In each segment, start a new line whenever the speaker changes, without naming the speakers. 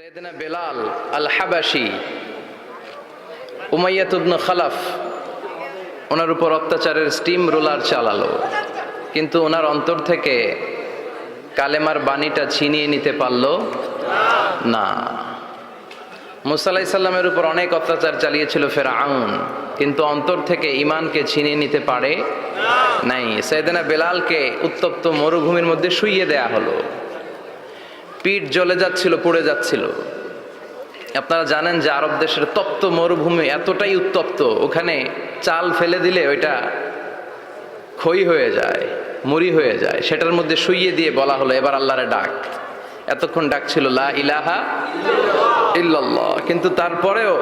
সৈয়দনা বেলাল আল হাবাসি Umayya ইবনে খালাফ ওনার উপর অত্যাচারের steam roller চালালো, কিন্তু ওনার অন্তর থেকে কালেমার বাণীটা ছিনিয়ে নিতে পারলো না। মুসা আলাইহিস সালামের উপর অনেক অত্যাচার চালিয়েছিল ফেরাউন, কিন্তু অন্তর থেকে ঈমানকে ছিনিয়ে নিতে পারে নাই। সৈয়দনা বেলালকে উত্তপ্ত মরুভূমির মধ্যে শুইয়ে দেয়া হলো, পিঠ জ্বলে যাচ্ছিল, পুড়ে যাচ্ছিল। আপনারা জানেন যে আরব দেশের তপ্ত মরুভূমি এতটাই উত্তপ্ত, ওখানে চাল ফেলে দিলে ওইটা ক্ষয় হয়ে যায়, মুড়ি হয়ে যায়। সেটার মধ্যে শুইয়ে দিয়ে বলা হলো এবার আল্লাহরে ডাক। এতক্ষণ ডাকছিল লা ইলাহা ইল্লাল্লাহ, কিন্তু তারপরেও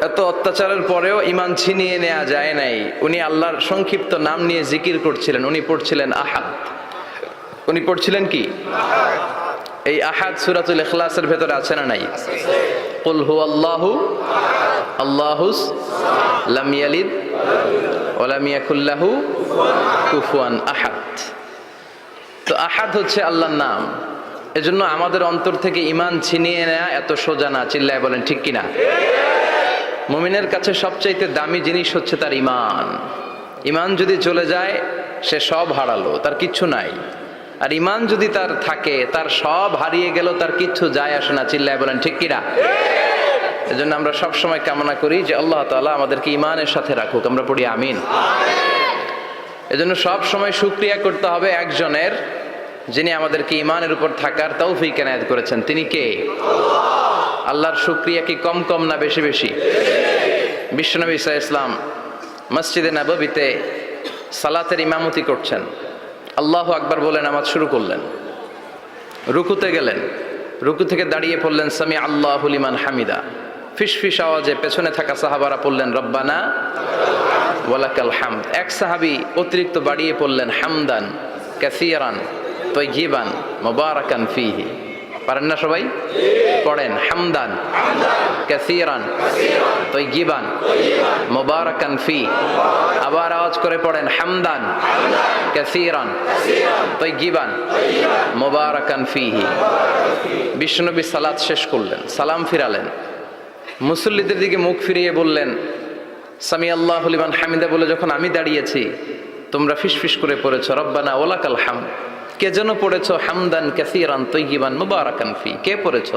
এত অত্যাচারের পরেও ঈমান ছিনিয়ে নেওয়া যায় নাই। উনি আল্লাহর সংক্ষিপ্ত নাম নিয়ে জিকির করছিলেন। উনি পড়ছিলেন আহাদ। উনি পড়ছিলেন কি? এই আহাদ সূরাতুল ইখলাসের ভেতরে আছে না নাই? কুল হুয়াল্লাহু আল্লাহুস লাম ইয়ালিদ ওয়া লাম ইয়াকুল লাহু কুফুয়ান আহাদ। তো আহাদ হচ্ছে আল্লাহর নাম। এজন্য আমাদের অন্তর থেকে ঈমান ছিনিয়ে নেওয়া এত সোজা না। চিল্লায় বলেন ঠিক কিনা? মুমিনের কাছে সবচাইতে দামি জিনিস হচ্ছে তার ঈমান। ঈমান যদি চলে যায় সে সব হারালো, তার কিচ্ছু নাই। আর ঈমান যদি তার থাকে, তার সব হারিয়ে গেল, তার কিচ্ছু যায় আসে না। চিল্লায় বলেন ঠিক কিনা? এজন্য আমরা সব সময় কামনা করি যে আল্লাহ তাআলা আমাদেরকে ঈমানের সাথে রাখুক। আমরা পড়ি আমিন। এজন্য সব সময় শুকরিয়া করতে হবে একজনের, যিনি আমাদেরকে ঈমানের উপর থাকার তৌফিক এনায়েত করেছেন। তিনি কে? আল্লাহর শুকরিয়া কি কম কম না বেশি বেশি? বিশ্বনবী সাল্লাল্লাহু আলাইহি ওয়াসাল্লাম মসজিদে নববীতে সালাতের ইমামতি করছেন। আল্লাহু আকবার বলে নামাজ শুরু করলেন। রুকুতে গেলেন, রুকু থেকে দাঁড়িয়ে পড়লেন সামি আল্লাহু লিমান হামিদা। ফিসফিস আওয়াজে পেছনে থাকা সাহাবারা পড়লেন রব্বানা ওয়ালাকাল হামদ। এক সাহাবী অতিরিক্ত বাড়িয়ে পড়লেন হামদান কাসীরান তাইয়িবান মুবারাকান ফীহি। পারেন না সবাই? পড়েন হামদান কাসীরান তাইয়িবান মুবারাকান ফী। আবার আওয়াজ করে পড়েন হামদান কাসীরান তাইয়িবান মুবারাকান ফীহি। বিশ্বনবী সালাত শেষ করলেন, সালাম ফিরালেন, মুসল্লিদের দিকে মুখ ফিরিয়ে বললেন সামি আল্লাহু লিমান হামিদা বলে যখন আমি দাঁড়িয়েছি, তোমরা ফিসফিস করে পড়েছ রব্বানা ওয়ালাকাল হামদ। কে যেন পড়েছ হামদান কাসীরান তাইয়িবান মুবারাকান ফী? কে পড়েছ?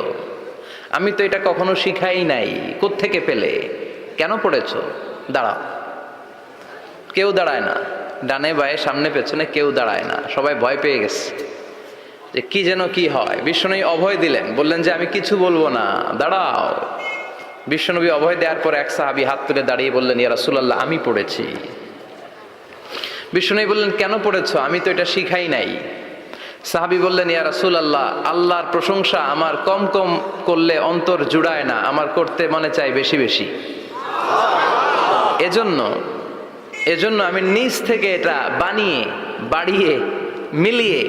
আমি তো এটা কখনো শিখাই নাই। কোত্থেকে পেলে? কেন পড়েছ? দাঁড়াও। কেউ দাঁড়ায় না, ডানে বায়ে সামনে পেছনে কেউ দাঁড়ায় না। সবাই ভয় পেয়ে গেছে যে কি যেন কি হয়। বিশ্বনবী অভয় দিলেন, বললেন যে আমি কিছু বলবো না, দাঁড়াও। বিশ্বনবী অভয় দেওয়ার পর এক সাহাবী হাত তুলে দাঁড়িয়ে বললেন ইয়া রাসূলুল্লাহ আমি পড়েছি। বিশ্বনবী বললেন কেন পড়েছ? আমি তো এটা শিখাই নাই। সাহাবী বললেন ইয়া রাসূলুল্লাহ আল্লাহর প্রশংসা আমার কম কম করলে অন্তর জুড়ায় না, আমার করতে মনে চাই বেশি বেশি। এজন্য আমি নিজ থেকে এটা বানিয়ে বাড়িয়ে মিলিয়ে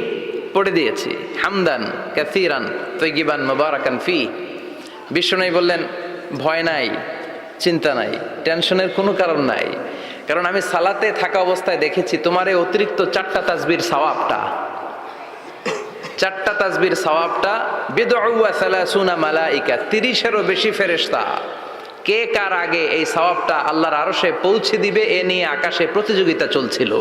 পড়ে দিয়েছি হামদান কাসীরান তাইয়িবান মুবারাকান ফী। বিশ্বনবী বললেন ভয় নাই, চিন্তা নাই, টেনশনের কোনো কারণ নাই, কারণ আমি সালাতে থাকা অবস্থায় দেখেছি তোমার এই অতিরিক্ত চারটা তাসবির সওয়াবটা, চারটা তাসবির সওয়াবটা বিদউ ওয়া সালাসুনা মালাইকা, 30-এরও বেশি ফেরেশতা কে কার আগে এই সওয়াবটা আল্লাহর আরশে পৌঁছে দিবে এ নিয়ে আকাশে প্রতিযোগিতা চলছিল।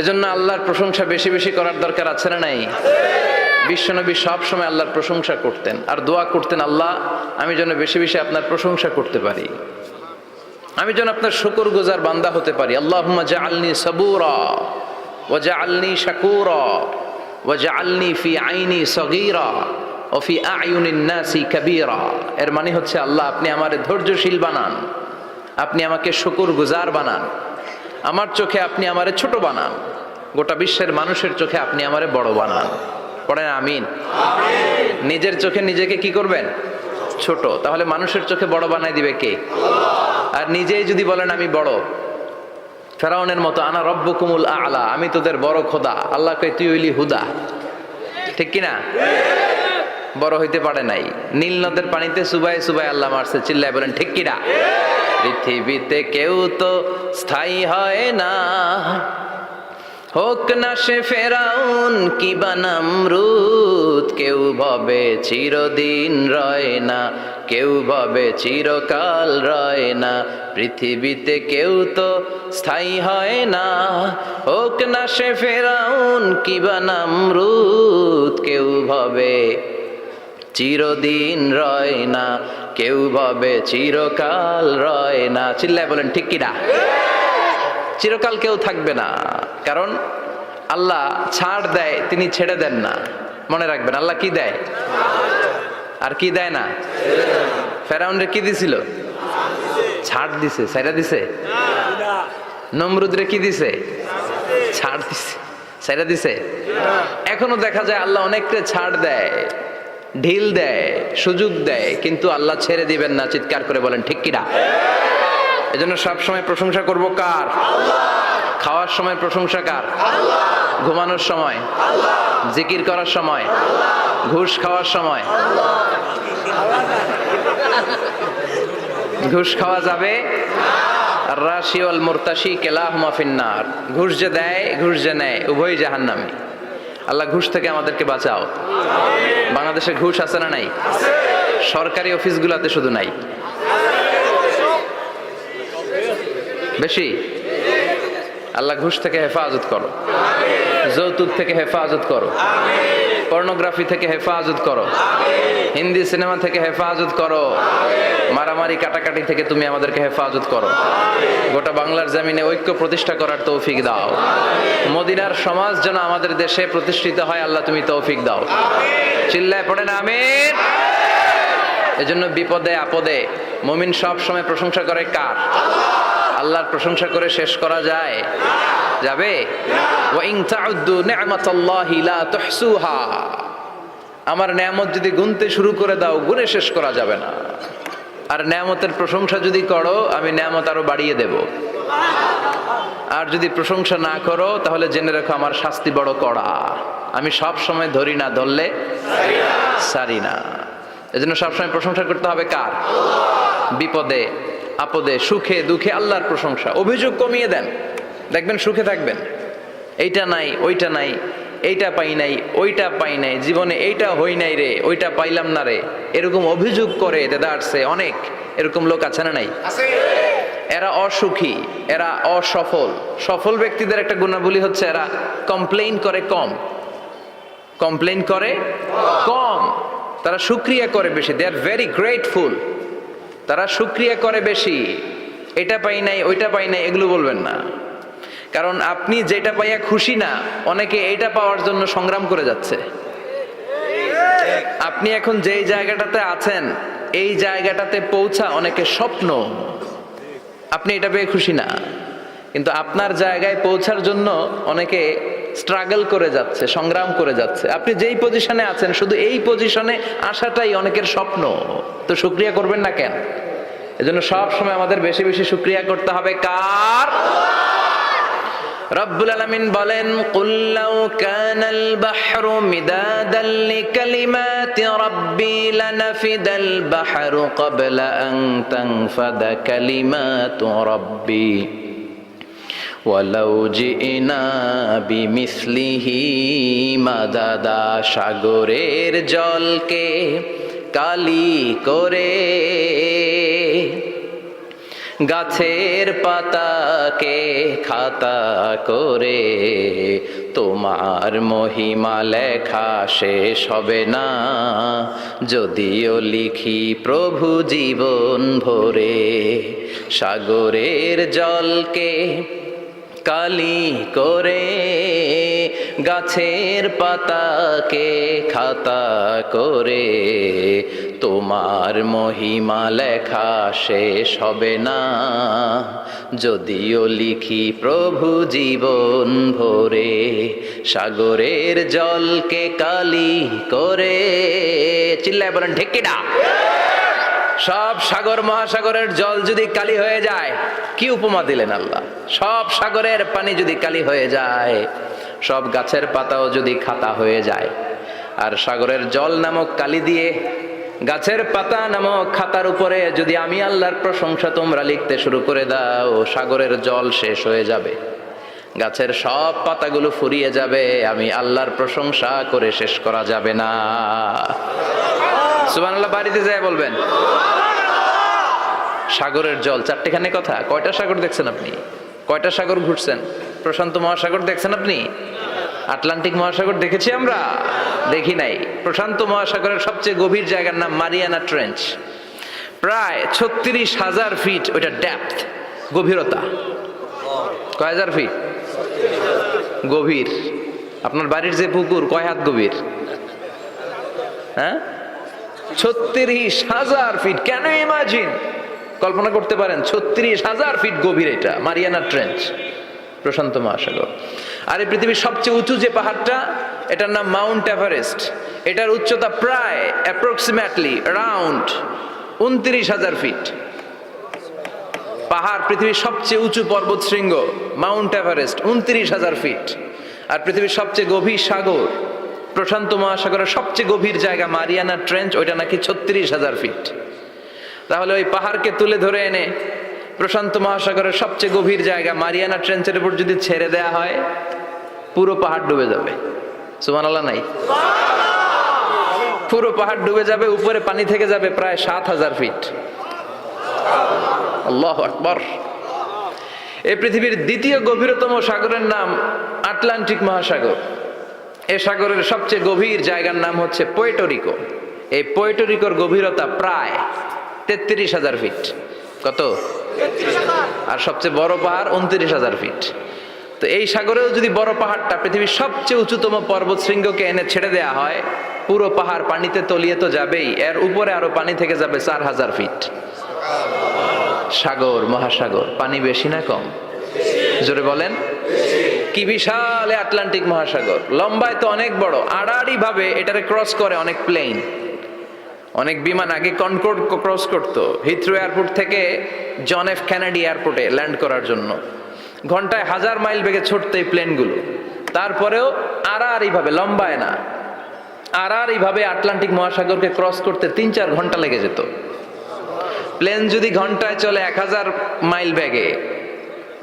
এজন্য আল্লাহর প্রশংসা বেশি বেশি করার দরকার আছে না নাই? বিশ্বনবী সব সময় আল্লাহর প্রশংসা করতেন আর দোয়া করতেন আল্লাহ আমি যেন বেশি বেশি আপনার প্রশংসা করতে পারি, আমি যেন আপনার শুকরগুজার বান্দা হতে পারি। আল্লাহুম্মা জাআলনি সাবুরা ওয়া জাআলনি শাকুরা ওয়া জাআলনি ফি আইনি সগীরা ওয়া ফি আ'য়ুনিন নাসি কাবীরা। এর মানে হচ্ছে আল্লাহ আপনি আমারে ধৈর্যশীল বানান, আপনি আমাকে শুকরগুজার বানান, আমার চোখে আপনি আমারে ছোট বানান, গোটা বিশ্বের মানুষের চোখে আপনি আমারে বড় বানান। পড়েন আমিন। নিজের চোখে নিজেকে কি করবেন? ছোট। তাহলে মানুষের চোখে বড় বানাই দিবে কে? আর নিজেই যদি বলেন আমি বড়, ফেরাউনের মতো আনা রব্বুকুমুল আ'লা, আমি তোদের বড় খোদা, আল্লাহ কয় তুই হইলি হুদা। ঠিক কিনা? বড় হইতে পারে নাই। নীল নদের পানিতে সুবাই সুবাই আল্লাহ মারছে। চিল্লায় বলেন ঠিক কিনা? পৃথিবীতে কেউ তো স্থায়ী হয় না, হোক না সে ফেরাউন কি বা নমরুদ, আমরুদ, কেউ ভাবে চিরদিন রয় না, কেউ ভাবে চিরকাল রয় না, পৃথিবীতে কেউ তো স্থায়ী হয় না, হোক না সে ফেরাউন কিবা নামরুদ, কেউ ভাবে চিরদিন রয় না, কেউ ভাবে চিরকাল রয় না। চিল্লায় বলেন ঠিক কিনা? চিরকাল কেউ থাকবে না, কারণ আল্লাহ ছাড় দেয়, তিনি ছেড়ে দেন না। মনে রাখবেন, আল্লাহ কি দেয় আর কি দেয় না। ফেরাউনরে কি দিছিল? ছাড় দিছে, ছাইরা দিছে। নমরুদরে কি দিছে? ছাড় দিছে, ছাইরা দিছে। এখনো দেখা যায় আল্লাহ অনেককে ছাড় দেয়, ঢিল দেয়, সুযোগ দেয়, কিন্তু আল্লাহ ছেড়ে দিবেন না। চিৎকার করে বলেন ঠিক কিনা? এজন্য সবসময় প্রশংসা করব কার? খাওয়ার সময় প্রশংসা কার? ঘুমানোর সময়, জিকির করার সময়, ঘুষ খাওয়ার সময়। ঘুষ খাওয়া যাবে? রাশি ওয়াল মুরতাশি কিলাহুমা ফিন্নার। ঘুষ যে দেয়, ঘুষ যে নেয়, উভয়ই জাহান্নামী। আল্লাহ ঘুষ থেকে আমাদেরকে বাঁচাও। বাংলাদেশে ঘুষ আছে না নাই? সরকারি অফিসগুলোতে শুধু নাই, বেশি। আল্লাহ ঘুষ থেকে হেফাজত করো, যৌতুক থেকে হেফাজত করো, পর্নোগ্রাফি থেকে হেফাজত করো, হিন্দি সিনেমা থেকে হেফাজত করো, মারামারি কাটাকাটি থেকে তুমি আমাদেরকে হেফাজত করো। গোটা বাংলার জমিনে ঐক্য প্রতিষ্ঠা করার তৌফিক দাও। মদিনার সমাজ যেন আমাদের দেশে প্রতিষ্ঠিত হয়, আল্লাহ তুমি তৌফিক দাও। চিল্লায় পড়েন আমিন। এজন্য বিপদে আপদে মুমিন সব সময় প্রশংসা করে কার? আল্লাহর প্রশংসা করে শেষ করা যায়? যাবে? ওয়া ইন তাউদ্দু নি'মাতাল্লাহি লা তুহসুহা। আমার নেয়ামত যদি গুনতে শুরু করে দাও, গুনে শেষ করা যাবে না। আর নেয়ামতের প্রশংসা যদি করো, আমি নেয়ামত আরো বাড়িয়ে দেব। আর যদি প্রশংসা না করো, তাহলে জেনে রাখো আমার শাস্তি বড় কড়া। আমি সব সময় ধরি না, ধরলে সারি না। এজন্য সবসময় প্রশংসা করতে হবে কার? বিপদে আপদে, সুখে দুঃখে আল্লাহর প্রশংসা। অভিযোগ কমিয়ে দেন, দেখবেন সুখে থাকবেন। এইটা নাই, ওইটা নাই, এইটা পাই নাই, ওইটা পাই নাই, জীবনে এইটা হই নাই রে, ওইটা পাইলাম না রে, এরকম অভিযোগ করে দেদারসে অনেক এরকম লোক আছে না নাই? এরা অসুখী, এরা অসফল। সফল ব্যক্তিদের একটা গুণাবলী হচ্ছে এরা কমপ্লেইন করে কম, কমপ্লেইন করে কম, তারা শুকরিয়া করে বেশি। দে আর ভেরি গ্রেটফুল। তারা শুকরিয়া করে বেশি। এটা পাই নাই, ওইটা পাই নাই, এগুলো বলবেন না। কারণ আপনি যেটা পাইয়া খুশি না, অনেকে এইটা পাওয়ার জন্য সংগ্রাম করে যাচ্ছে। আপনি এখন যেই জায়গাটাতে আছেন, এই জায়গাটাতে পৌঁছা অনেকে স্বপ্ন। আপনি এটা পেয়ে খুশি না, কিন্তু আপনার জায়গায় পৌঁছার জন্য অনেকে স্ট্রাগল করে যাচ্ছে, সংগ্রাম করে যাচ্ছে। আপনি যেই পজিশনে আছেন, শুধু এই পজিশনে আসাটাই অনেকের স্বপ্ন। তো শুকরিয়া করবেন না কেন? এজন্য সব সময় আমাদের বেশি বেশি শুকরিয়া করতে হবে কার? রব্বুল আলামিন বলেন, কুল লাউ কানাল বাহরু মিদাদাল লিকালিমাতি রাব্বি লানাফিদাল বাহরু ক্বাবলা আন তানফাদা কালিমাতু রাব্বি ওয়ালাউ জিনা বিমিসলিহি মাদাদা। সাগরের জলকে কালি করে, গাছের পাতাকে খাতা করে, তোমার মহিমা লেখা শেষ হবে না, যদিও লিখি প্রভু জীবন ভরে। সাগরের জলকে কালি করে, গাছের পাতাকে খাতা করে, তোমার মহিমা লেখা শেষ হবে না, যদিও লিখি প্রভু জীবন ভরে। সাগরের জলকে কালি করে। চিল্লায় বলেন ঠিক কিনা? সব সাগর মহাসাগরের জল যদি কালি হয়ে যায়, কি উপমা দিলেন আল্লাহ! সব সাগরের পানি যদি কালি হয়ে যায়, সব গাছের পাতাও যদি খাতা হয়ে যায়, আর সাগরের জল নামক কালি দিয়ে গাছের পাতা নামক খাতার উপরে যদি আমি আল্লাহর প্রশংসা তোমরা লিখতে শুরু করে দাও, সাগরের জল শেষ হয়ে যাবে, গাছের সব পাতাগুলো ফুরিয়ে যাবে, আমি আল্লাহর প্রশংসা করে শেষ করা যাবে না। সুবহানাল্লাহ বাড়িতে যায় বলবেন। সাগরের জল চারটেখানে কথা। কয়টা সাগর দেখছেন আপনি? কয়টা সাগর ঘুরছেন? প্রশান্ত মহাসাগর দেখছেন আপনি? আটলান্টিক মহাসাগর দেখেছি আমরা? দেখি নাই। প্রশান্ত মহাসাগরের সবচেয়ে গভীর জায়গার নাম মারিয়ানা ট্রেঞ্চ। প্রায় 36,000 ফিট ওইটা ডেপথ, গভীরতা। কয় হাজার ফিট গভীর? আপনার বাড়ির যে পুকুর কয় হাত গভীর? হ্যাঁ, 36,000 ফিট। কেন ইমাজিন, কল্পনা করতে পারেন 36,000 ফিট গভীর এটা মারিয়ানা ট্রেঞ্চ, প্রশান্ত মহাসাগর। আর এই পৃথিবীর সবচেয়ে উঁচু যে পাহাড়টা, এটার নাম মাউন্ট এভারেস্ট। এটার উচ্চতা প্রায় অ্যাপ্রক্সিমেটলি অ্যারাউন্ড 29,000 ফিট। পাহাড়, পৃথিবীর সবচেয়ে উঁচু পর্বত শৃঙ্গ মাউন্ট এভারেস্ট 29,000 ফিট। আর পৃথিবীর সবচেয়ে গভীর সাগর, প্রশান্ত মহাসাগরের সবচেয়ে গভীর জায়গা মারিয়ানা ট্রেঞ্চ, ওইটা নাকি 36,000 ফিট। তাহলে ওই পাহাড়কে তুলে ধরে এনে প্রশান্ত মহাসাগরের সবচেয়ে গভীর জায়গা মারিয়ানা ট্রেঞ্চের উপর যদি ছেড়ে দেয়া হয়, পুরো পাহাড় ডুবে যাবে। সুবহানাল্লাহ নাই? পুরো পাহাড় ডুবে যাবে, উপরে পানি থেকে যাবে প্রায় 7,000 ফিট। আল্লাহু আকবার। এই পৃথিবীর দ্বিতীয় গভীরতম সাগরের নাম আটলান্টিক মহাসাগর। এই সাগরের সবচেয়ে গভীর জায়গার নাম হচ্ছে পুয়ের্টো। এই পুয়ের্টো গভীরতা প্রায় 33,000 ফিট। কত? আর সবচেয়ে বড় পাহাড় 29,000 ফিট। তো এই সাগরেও যদি বড় পাহাড়টা, পৃথিবীর সবচেয়ে উঁচুতম পর্বত শৃঙ্গকে এনে ছেড়ে দেয়া হয়, পুরো পাহাড় পানিতে তলিয়ে তো যাবেই, এর উপরে আরো পানি থেকে যাবে 4,000 ফিট। সাগর, মহাসাগর, পানি বেশি না কম? জোরে বলেন। কি বিশাল আটলান্টিক মহাসাগর! লম্বায় তো অনেক বড়, আড়াআড়ি ভাবে এটারে ক্রস করে অনেক প্লেন, অনেক বিমান। আগে কনকর্ড ক্রস করতো হিথ্রো এয়ারপোর্ট থেকে জন এফ কেনেডি এয়ারপোর্টে ল্যান্ড করার জন্য। ঘন্টায় 1000 মাইল বেগে ছুটতো এই প্লেনগুলো। তারপরেও আড়াআড়ি ভাবে, লম্বায় না, আড়াআড়ি ভাবে আটলান্টিক মহাসাগরকে ক্রস করতে 3-4 ঘন্টা লেগে যেত। প্লেন যদি ঘন্টায় চলে 1000 মাইল বেগে,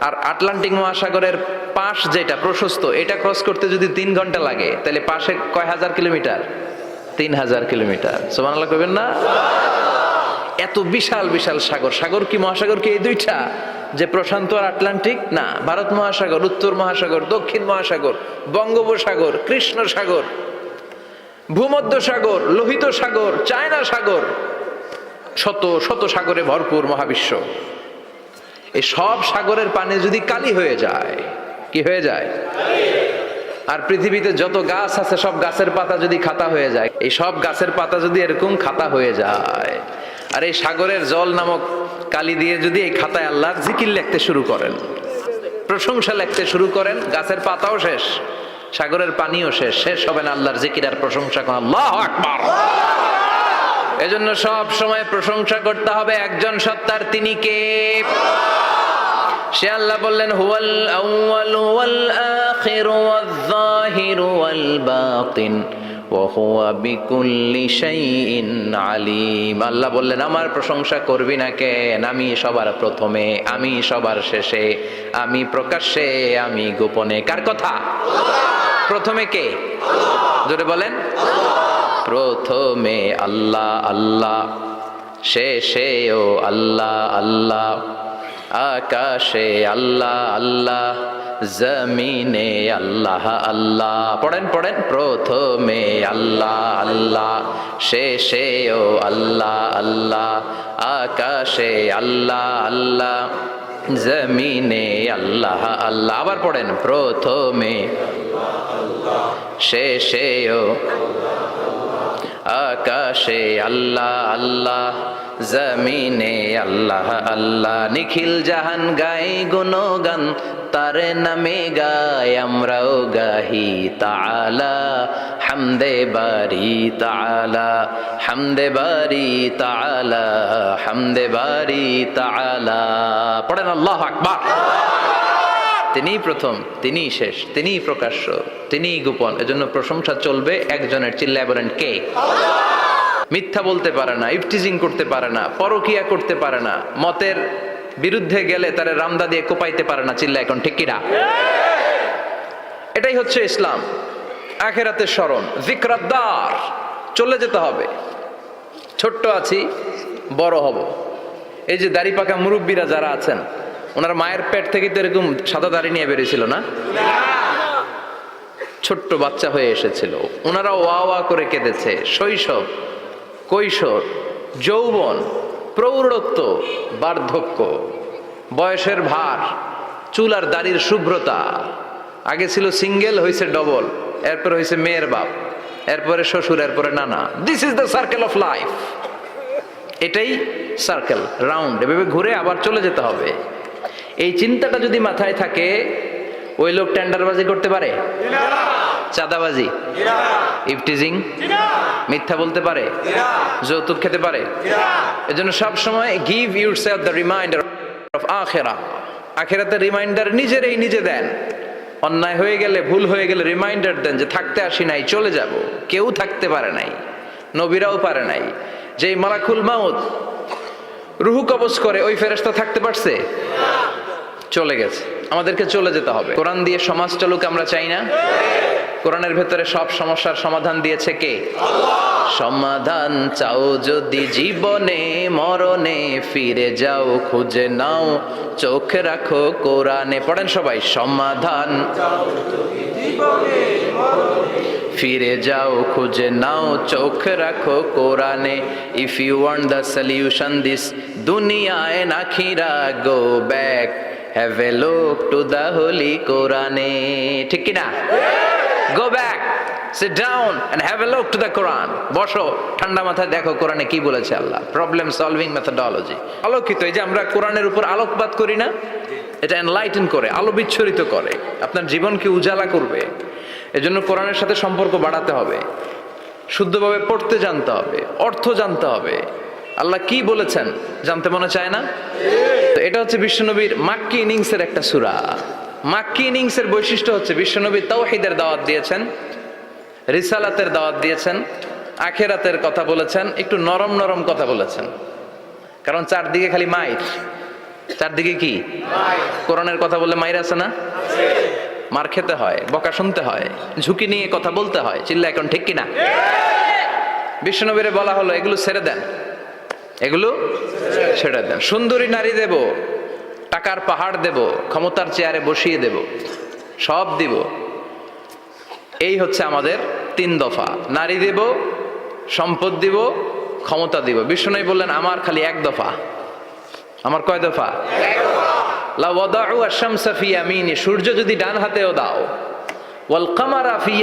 আর আটলান্টিক মহাসাগরের পাশ যেটা প্রশস্ত, এটা ক্রস করতে যদি 3 ঘন্টা লাগে, তাহলে পাশে কয় হাজার কিলোমিটার? 3,000 কিলোমিটার। সুবহানাল্লাহ কইবেন না? এত বিশাল বিশাল সাগর। সাগর কি, মহাসাগর কি এই দুইটা, যে প্রশান্ত আর আটলান্টিক? না, ভারত মহাসাগর, উত্তর মহাসাগর, দক্ষিণ মহাসাগর, বঙ্গোপসাগর, কৃষ্ণ সাগর, ভূমধ্য সাগর, লোহিত সাগর, চায়না সাগর, শত শত সাগরে ভরপুর মহাবিশ্ব। এই সব সাগরের পানি যদি কালি হয়ে যায়, কি হয়ে যায়? আর পৃথিবীতে যত গাছ আছে সব গাছের পাতা যদি খাতা হয়ে যায়, এই সব গাছের পাতা যদি এরকম খাতা হয়ে যায়, আর এই সাগরের জল নামক কালি দিয়ে যদি এই খাতায় আল্লাহর জিকির লিখতে শুরু করেন, প্রশংসা লিখতে শুরু করেন, গাছের পাতাও শেষ, সাগরের পানিও শেষ, শেষ হবে না আল্লাহর জিকির আর প্রশংসা করা। আল্লাহু আকবার। এজন্য সব সময় প্রশংসা করতে হবে একজন সত্তার। তিনি কে? সে আল্লাহ বললেন, হুয়াল আউয়ালু ওয়াল আখিরু ওয়াল যাহিরু ওয়াল বাতিন ওয়া হুয়া বিকুল্লি শাইইন আলিম। আল্লাহ বললেন, আমার প্রশংসা করবি না কেন? আমি সবার প্রথমে, আমি সবার শেষে, আমি প্রকাশ্যে, আমি গোপনে। কার কথা? প্রথমে কে? জোরে বলেন। প্রথমে আল্লাহ আল্লাহ, শেষেও আল্লাহ আল্লাহ, আকাশে আল্লাহ আল্লাহ, জমিনে আল্লাহ আল্লাহ। পড়েন পড়েন। প্রথমে আল্লাহ আল্লাহ, শেষেও আল্লাহ আল্লাহ, আকাশে আল্লাহ আল্লাহ, জমিনে আল্লাহ আল্লাহ। আবার পড়েন। প্রথমে, শেষেও, আকাশে আল্লাহ আল্লাহ, জমিনে আল্লাহ আল্লাহ। নিখিল জাহান গাই গুণগান, তার নামে গাই আমরাও গাহি তাআলা, হামদে বারি তাআলা, হামদে বারি তাআলা, হামদে বারি তাআলা। পড়েন আল্লাহু আকবার। তিনিই প্রথম, তিনিই শেষ, তিনিই প্রকাশ্য, তিনিই গোপন। এজন্য প্রশংসা চলবে একজনের। চিল্লায় বলেন কে? মিথ্যা বলতে পারে না, ইফটিজিং করতে পারে না, পরকিয়া করতে পারে না, মতের বিরুদ্ধে গেলে তারে রামদা দিয়ে কোপাইতে পারে না। চিল্লা এখন ঠিক কিনা? এটাই হচ্ছে ইসলাম। আখিরাতের স্মরণ, যিকরাদ্দার, চলে যেতে হবে। ছোট্ট আছি, বড় হব। এই যে দাড়ি পাকা মুরব্বীরা যারা আছেন, ওনার মায়ের পেট থেকে তো এরকম সাদা দাড়ি নিয়ে বেরিয়েছিল না? ছোট্ট বাচ্চা হয়ে এসেছিল, ওনারা ওয়া ওয়া করে কেঁদেছে। শৈশব, কৈশোর, যৌবন, প্রৌঢ়ত্ব, বার্ধক্য, বয়সের ভার, চুল আর দাড়ির শুভ্রতা। আগে ছিল সিঙ্গেল, হয়েছে ডবল, এরপরে হয়েছে মেয়ের বাপ, এরপরে শ্বশুর, এরপরে নানা। This is the circle of life. এটাই সার্কেল, রাউন্ড, এভাবে ঘুরে আবার চলে যেতে হবে। এই চিন্তাটা যদি মাথায় থাকে, ওই লোক টেন্ডারবাজি করতে পারে? চাঁদাবাজি, ইফটিজিং, মিথ্যা বলতে পারে? যৌতুক খেতে পারে? এজন্য সব সময় give yourself the reminder of আখিরাহ। আখিরাতের রিমাইন্ডার নিজেরই নিজে দেন। অন্যায় হয়ে গেলে, ভুল হয়ে গেলে রিমাইন্ডার দেন যে থাকতে আসি নাই, চলে যাব। কেউ থাকতে পারে নাই, নবীরাও পারে নাই। যেই মালাকুল মাউত রুহু কবজ করে, ওই ফেরেশতা থাকতে পারছে? চলে গেছে। আমাদেরকে চলে যেতে হবে। কোরআন দিয়ে সমাজ চলুক আমরা চাই না? কোরআনের ভেতরে সব সমস্যার সমাধান দিয়েছে কে? আল্লাহ। সমাধান চাও যদি জীবনে মরণে, ফিরে যাও খুঁজে নাও, চোখ রাখো কোরআনে। পড়েন সবাই, সমাধান ফিরে যাও খুঁজে নাও, চোখ রাখো কোরআনে। If you want the solution this দুনিয়া এন্ড আখিরা, go back, have a look to the holy কোরআনে। ঠিক কি না? Go back, sit down and have a look to the Quran. বসো, ঠান্ডা মাথায় দেখো কোরআনে কি বলেছে আল্লাহ। Problem solving methodology. আলোকিত, এই যে আমরা কোরআনের উপর আলোকপাত করি না, এটা এনলাইটেন করে, আলো বিচ্ছুরিত করে, আপনার জীবনকে উজালা করবে। এজন্য কোরআনের সাথে সম্পর্ক বাড়াতে হবে, শুদ্ধভাবে পড়তে জানতে হবে, অর্থ জানতে হবে। আল্লাহ কি বলেছেন জানতে মনে চায় না? তো এটা হচ্ছে বিশ্বনবীর মাক্কি ইনিংসের একটা সূরা। মাক্কি ইনিংসের বৈশিষ্ট্য হচ্ছে বিশ্বনবী তাওহীদের দাওয়াত দিয়েছেন, রিসালাতের দাওয়াত দিয়েছেন, আখিরাতের কথা বলেছেন, একটু নরম নরম কথা বলেছেন। কারণ চারদিকে খালি মাইর, চারদিকে কি কোরআনের কথা বললে মাইর আছে না? মার খেতে হয়, বকা শুনতে হয়, ঝুঁকি নিয়ে কথা বলতে হয়। চিল্লা এখন ঠিক কিনা? বিশ্বনবীরে বলা হলো এগুলো ছেড়ে দেন, এগুলো ছেড়ে দেন। সুন্দরী নারী দেব, টাকার পাহাড় দেব, ক্ষমতার চেয়ারে বসিয়ে দেব, সব দিব। এই হচ্ছে আমাদের 3 দফা। নারী দেব, সম্পদ দিব, ক্ষমতা দিব। বিশ্বনবী বললেন আমার খালি 1 দফা। আমার কয় দফা? 1 দফা। লা ওয়াদাউ আশ-শামসা ফি ইয়ামিনি, সূর্য যদি ডান হাতেও দাও, ওয়াল কামারা ফি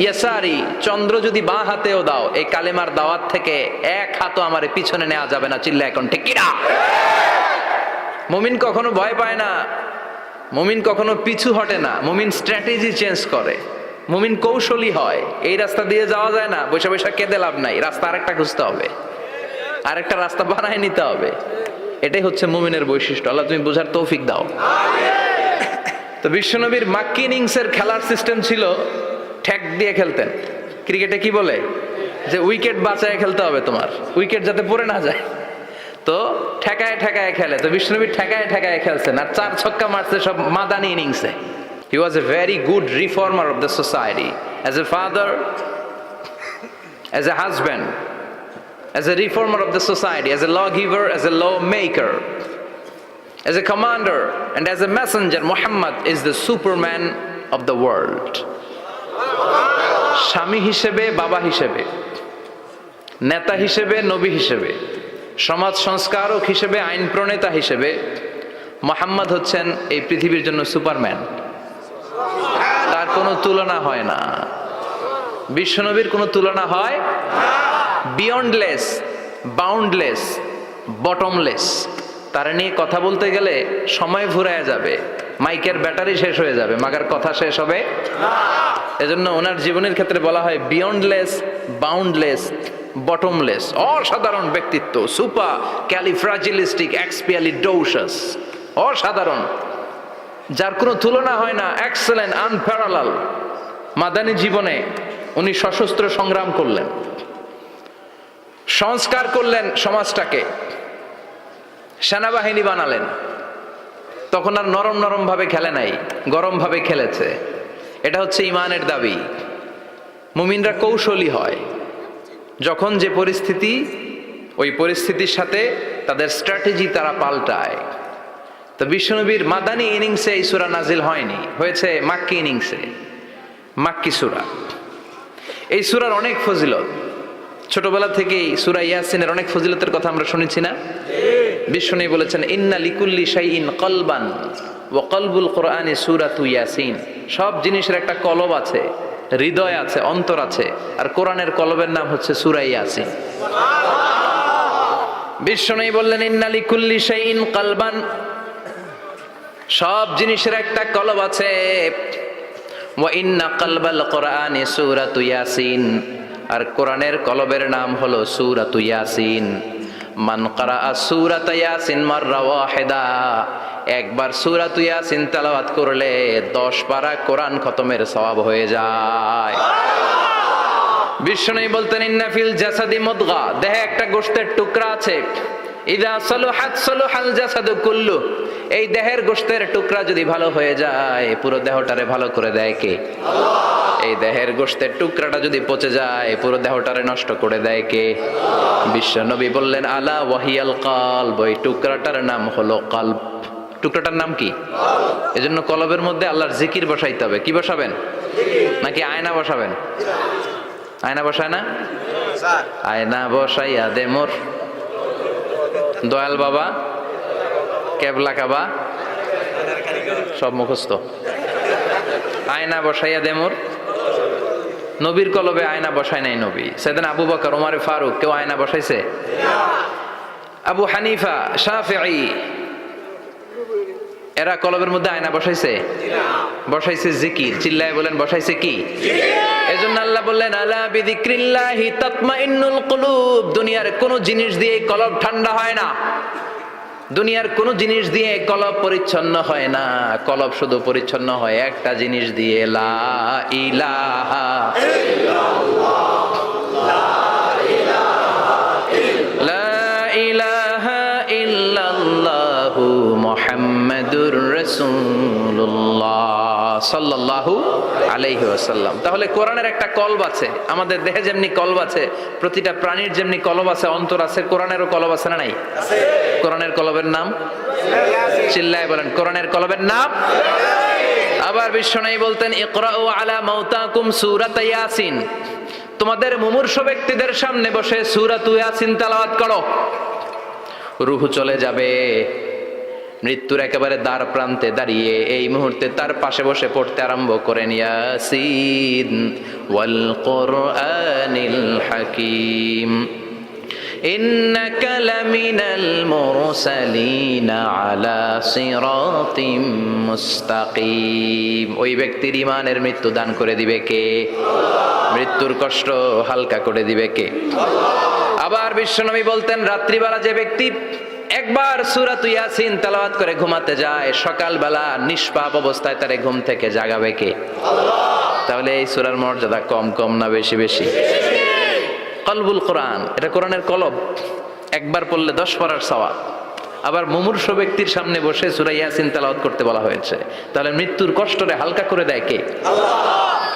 ইয়াসারি, চন্দ্র যদি বাঁ হাতেও দাও, এই কালেমার দাওয়াত থেকে 1 হাতও আমারে পিছনে নেওয়া যাবে না। চিল্লা এখন ঠিক কি না? মুমিন কখনো ভয় পায় না, মুমিন কখনো পিছু হটে না, মুমিন স্ট্র্যাটেজি চেঞ্জ করে, মুমিন কৌশলী হয়। এই রাস্তা দিয়ে যাওয়া যায় না, বৈশা বৈশা কেঁদে লাভ নাই, রাস্তা আরেকটা খুঁজতে হবে, আরেকটা রাস্তা বানায় নিতে হবে। এটাই হচ্ছে মুমিনের বৈশিষ্ট্য। আল্লাহ তুমি বোঝার তৌফিক দাও। তো বিশ্বনবীর মাক্কি ইনিংসের খেলার সিস্টেম ছিল ঠ্যাক দিয়ে খেলতেন। ক্রিকেটে কি বলে যে উইকেট বাঁচায় খেলতে হবে, তোমার উইকেট যাতে পড়ে না যায়। তো ঠেকায় ঠেকায় খেলে। তো বিশ্বনবী ঠেকায় ঠেকায় খেলছেন, আর 4 ছক্কা মারছে সব মাদানি ইনিংসে। He was a very good reformer of the society. As a father, as a husband, as a reformer of the society, as a lawgiver, as a lawmaker, as a commander, and as a messenger, Muhammad is the Superman of the world. স্বামী হিসেবে, বাবা হিসেবে, নেতা হিসেবে, নবী হিসেবে, সমাজ সংস্কারক হিসেবে, আইন প্রণেতা হিসেবে মুহাম্মদ হচ্ছেন এই পৃথিবীর জন্য সুপারম্যান। তার কোনো তুলনা হয় না, বিশ্বনবীর কোনো তুলনা হয় বিয়ন্ডলেস, বাউন্ডলেস, বটমলেস। তার নিয়ে কথা বলতে গেলে সময় ফুরায় যাবে, মাইকের ব্যাটারি শেষ হয়ে যাবে, মাগার কথা শেষ হবে না। এজন্য ওনার জীবনের ক্ষেত্রে বলা হয় বিয়ন্ডলেস, বাউন্ডলেস, বটমলেস। অসাধারণ ব্যক্তিত্ব, সুপার ক্যালিফ্রাজিলিস্টিক এক্সপিয়ালিডোসাস, অসাধারণ, যার কোনো তুলনা হয় না, এক্সেলেন্ট, আনপ্যারালাল। মাদানী জীবনে উনি সশস্ত্র সংগ্রাম করলেন, সংস্কার করলেন সমাজটাকে, সেনাবাহিনী বানালেন, তখন আর নরম নরম ভাবে খেলে নাই, গরম ভাবে খেলেছে। এটা হচ্ছে ইমানের দাবি। মুমিনরা কৌশলী হয়, যখন যে পরিস্থিতি, ওই পরিস্থিতির সাথে তাদের স্ট্র্যাটেজি তারা পাল্টায়। তো বিশ্বনবীর মাদানী ইনিংসে এই সূরা নাজিল হয়নি, হয়েছে মাক্কি ইনিংসে, মাক্কি সূরা। এই সূরার অনেক ফজিলত, ছোটবেলা থেকেই সূরা ইয়াসিনের অনেক ফজিলতের কথা আমরা শুনেছি না? বিশ্বনবী বলেছেন ইন্না লিকুল্লি শাইইন কলবান ওয়া কলবুল কোরআনি সূরাতু ইয়াসিন। সব জিনিসের একটা কলব আছে, হৃদয় আছে, অন্তর আছে, আর কোরআনের কলবের নাম হচ্ছে সূরা ইয়াসিন। বিশ্বনবী বললেন ইন্না লিকুল্লি শাইইন কলবান, সব জিনিসের একটা কলব আছে। ওয়া ইন্না কলবাল কোরআনি সূরাতু ইয়াসিন, আর কোরআনের কলবের নাম হলো সূরাতু ইয়াসিন। মান ক্বারাআ সূরাতা ইয়াসিন মাররা ওয়াহিদা, একবার সূরাতু ইয়াসিন তেলাওয়াত করলে 10 পারা কোরআন খতমের সওয়াব হয়ে যায়। বিশ্বনবী বলতেন ইন্না ফিল জাসাদি মুদগা, দেহে একটা গোশতের টুকরা আছে, ইযা সালুহাত সালুহাল জাসাদু কুল্লু, এই দেহের গোশতের টুকরা যদি ভালো হয়ে যায় পুরো দেহটারে ভালো করে দেয় কে? আল্লাহ। এই দেহের গোশতের টুকরাটা যদি পচে যায় পুরো দেহটারে নষ্ট করে দেয় কে? বিশ্বনবী বললেন আলা ওয়াহিয়াল কলব, ওই টুকরাটার নাম হলো কলব। টুকরাটার নাম কি? এজন্য কলবের মধ্যে আল্লাহর জিকির বসাইতে হবে। কি বসাবেন? নাকি আয়না বসাবেন? আয়না বসায় না? আয়না বসাইয়া দে মোর দয়াল বাবা, কেবলা কাবা, সব মুখস্থ। আয়না বসাইয়া দে মোর, নবীর কলবে আয়না বসায় নাই নবী। সেদিন আবু বকর, ওমর ফারুক, কেউ আয়না বসাইছে? আবু হানিফা, শাফিঈ, এরা কলবের মধ্যে আয়না বসাইছে? বসাইছে জিকির। চিল্লায় বলেন বসাইছে কি? এজন্য আল্লাহ বললেন আলা বিযিক্রিল্লাহি তাতমাইন্নুল কুলুব, দুনিয়ার কোন জিনিস দিয়ে কলব ঠান্ডা হয় না, দুনিয়ার কোন জিনিস দিয়ে কলব পরিচ্ছন্ন হয় না। কলব শুধু পরিচ্ছন্ন হয় একটা জিনিস দিয়ে, লা ইলাহা ইল্লাল্লাহ, লা ইলাহা ইল্লাল্লাহু মুহাম্মাদুর রাসূলুল্লাহ সাল্লাল্লাহু আলাইহি ওয়াসাল্লাম। তাহলে কোরআনের একটা কলব আছে, আমাদের দেহে যেমনি কলব আছে, প্রতিটা প্রাণীর যেমনি কলব আছে, অন্তর আছে, কোরআনেরও কলব আছে না নাই? আছে। কোরআনের কলবের নাম? চিল্লায় বলেন কোরআনের কলবের নাম। আবার বিশ্বনবী বলতেন ইকরাউ আলা মাউতাকুম সূরাত ইয়াসিন, তোমাদের মুমূর্ষু ব্যক্তিদের সামনে বসে সূরাতু ইয়াসিন তেলাওয়াত করো। রূহ চলে যাবে, মৃত্যুর একেবারে দ্বার প্রান্তে দাঁড়িয়ে এই মুহূর্তে তার পাশে বসে পড়তে আরম্ভ করেন ইয়াসিন ওয়াল কুরআনিল হাকীম ইন্নাকা লামিনাল মুরসালিনা আলা সিরাতিম মুস্তাকিম। ওই ব্যক্তির ঈমানের মৃত্যু দান করে দিবে কে? আল্লাহ। মৃত্যুর কষ্ট হালকা করে দিবে কে? আল্লাহ। আবার বিশ্বনবী বলতেন রাত্রিবেলা যে ব্যক্তি একবার সূরাতু ইয়াসিন তেলাওয়াত করে ঘুমাতে যায়, সকালবেলা নিষ্পাপ অবস্থায় তারে ঘুম থেকে জাগাবে কে? আল্লাহ। তাহলে এই সূরার মর্যাদা কম কম না বেশি বেশি? কলবুল কোরআন, এটা কোরআনের কলব, একবার পড়লে 10 পারার সওয়াব। আবার মুমূর্ষু ব্যক্তির সামনে বসে সূরা ইয়াসিন তেলাওয়াত করতে বলা হয়েছে, তাহলে মৃত্যুর কষ্টরে হালকা করে দেয় কে? আল্লাহ।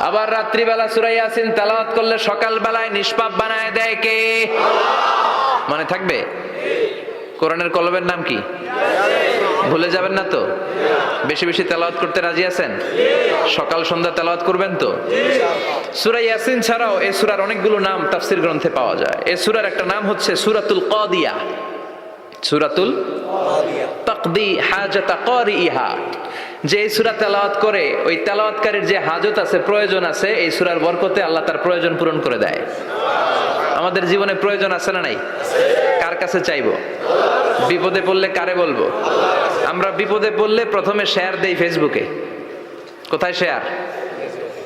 আবার রাত্রিবেলা সূরা ইয়াসিন তেলাওয়াত করলে সকালবেলায় নিষ্পাপ বানায় দেয় কে? আল্লাহ। মনে থাকবে? কোরআনের কলবের নাম কি? ভুলে যাবেন না তো? বেশি বেশি তেলাওয়াত করতে রাজি আছেন? সকাল সন্ধ্যা তেলাওয়াত করবেন তো? সূরা ইয়াসিন ছাড়াও এই সূরার অনেকগুলো নাম তাফসীর গ্রন্থে পাওয়া যায়। এই সূরার একটা নাম হচ্ছে সূরাতুল কাদিয়া, সূরাতুল কাদিয়া, তাকদি হাজাতা কারিইহা। যে এই সূরা তেলাওয়াত করে ওই তেলাওয়াতকারীর যে হাজত আছে, প্রয়োজন আছে, এই সূরার বরকতে আল্লাহ তার প্রয়োজন পূরণ করে দেয়। আমাদের জীবনে প্রয়োজন আছে না নাই? কার কাছে চাইবো? বিপদে পড়লে কারে বলবো? আমরা বিপদে পড়লে প্রথমে শেয়ার দেই ফেসবুকে। কোথায় শেয়ার?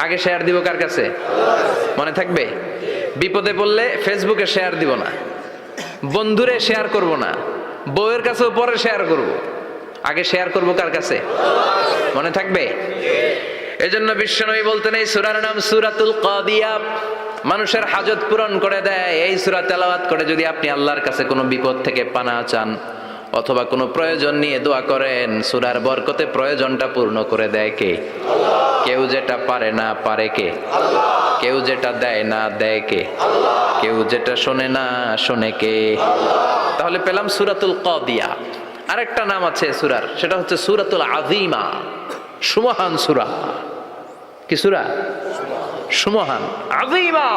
আগে শেয়ার দিব কার কাছে? মনে থাকবে? বিপদে পড়লে ফেসবুকে শেয়ার দিব না, বন্ধুরে শেয়ার করব না, বউয়ের কাছেও পরে শেয়ার করব, আগে শেয়ার করব কার কাছে? মনে থাকবে? এজন্য বিশ্বনবী বলতেন এই সূরার নাম সূরাতুল কাদিয়া, মানুষের হাজত পূরণ করে দেয়। এই সূরা তেলাওয়াত করে যদি আপনি আল্লাহর কাছে কোনো বিপদ থেকে পানা চান, অথবা কোনো প্রয়োজন নিয়ে দোয়া করেন, সূরার বরকতে প্রয়োজনটা পূর্ণ করে দেয় কে? কেউ যেটা পারে না পারে কে? কেউ যেটা দেয় না দেয় কে? কেউ যেটা শোনে না শোনে কে? তাহলে পেলাম সূরাতুল কাদিয়া। আরেকটা নাম আছে সূরার, সেটা হচ্ছে সূরাতুল আযীমা, সুমহান সূরা। কি সূরা? সুমহান, আযীমা।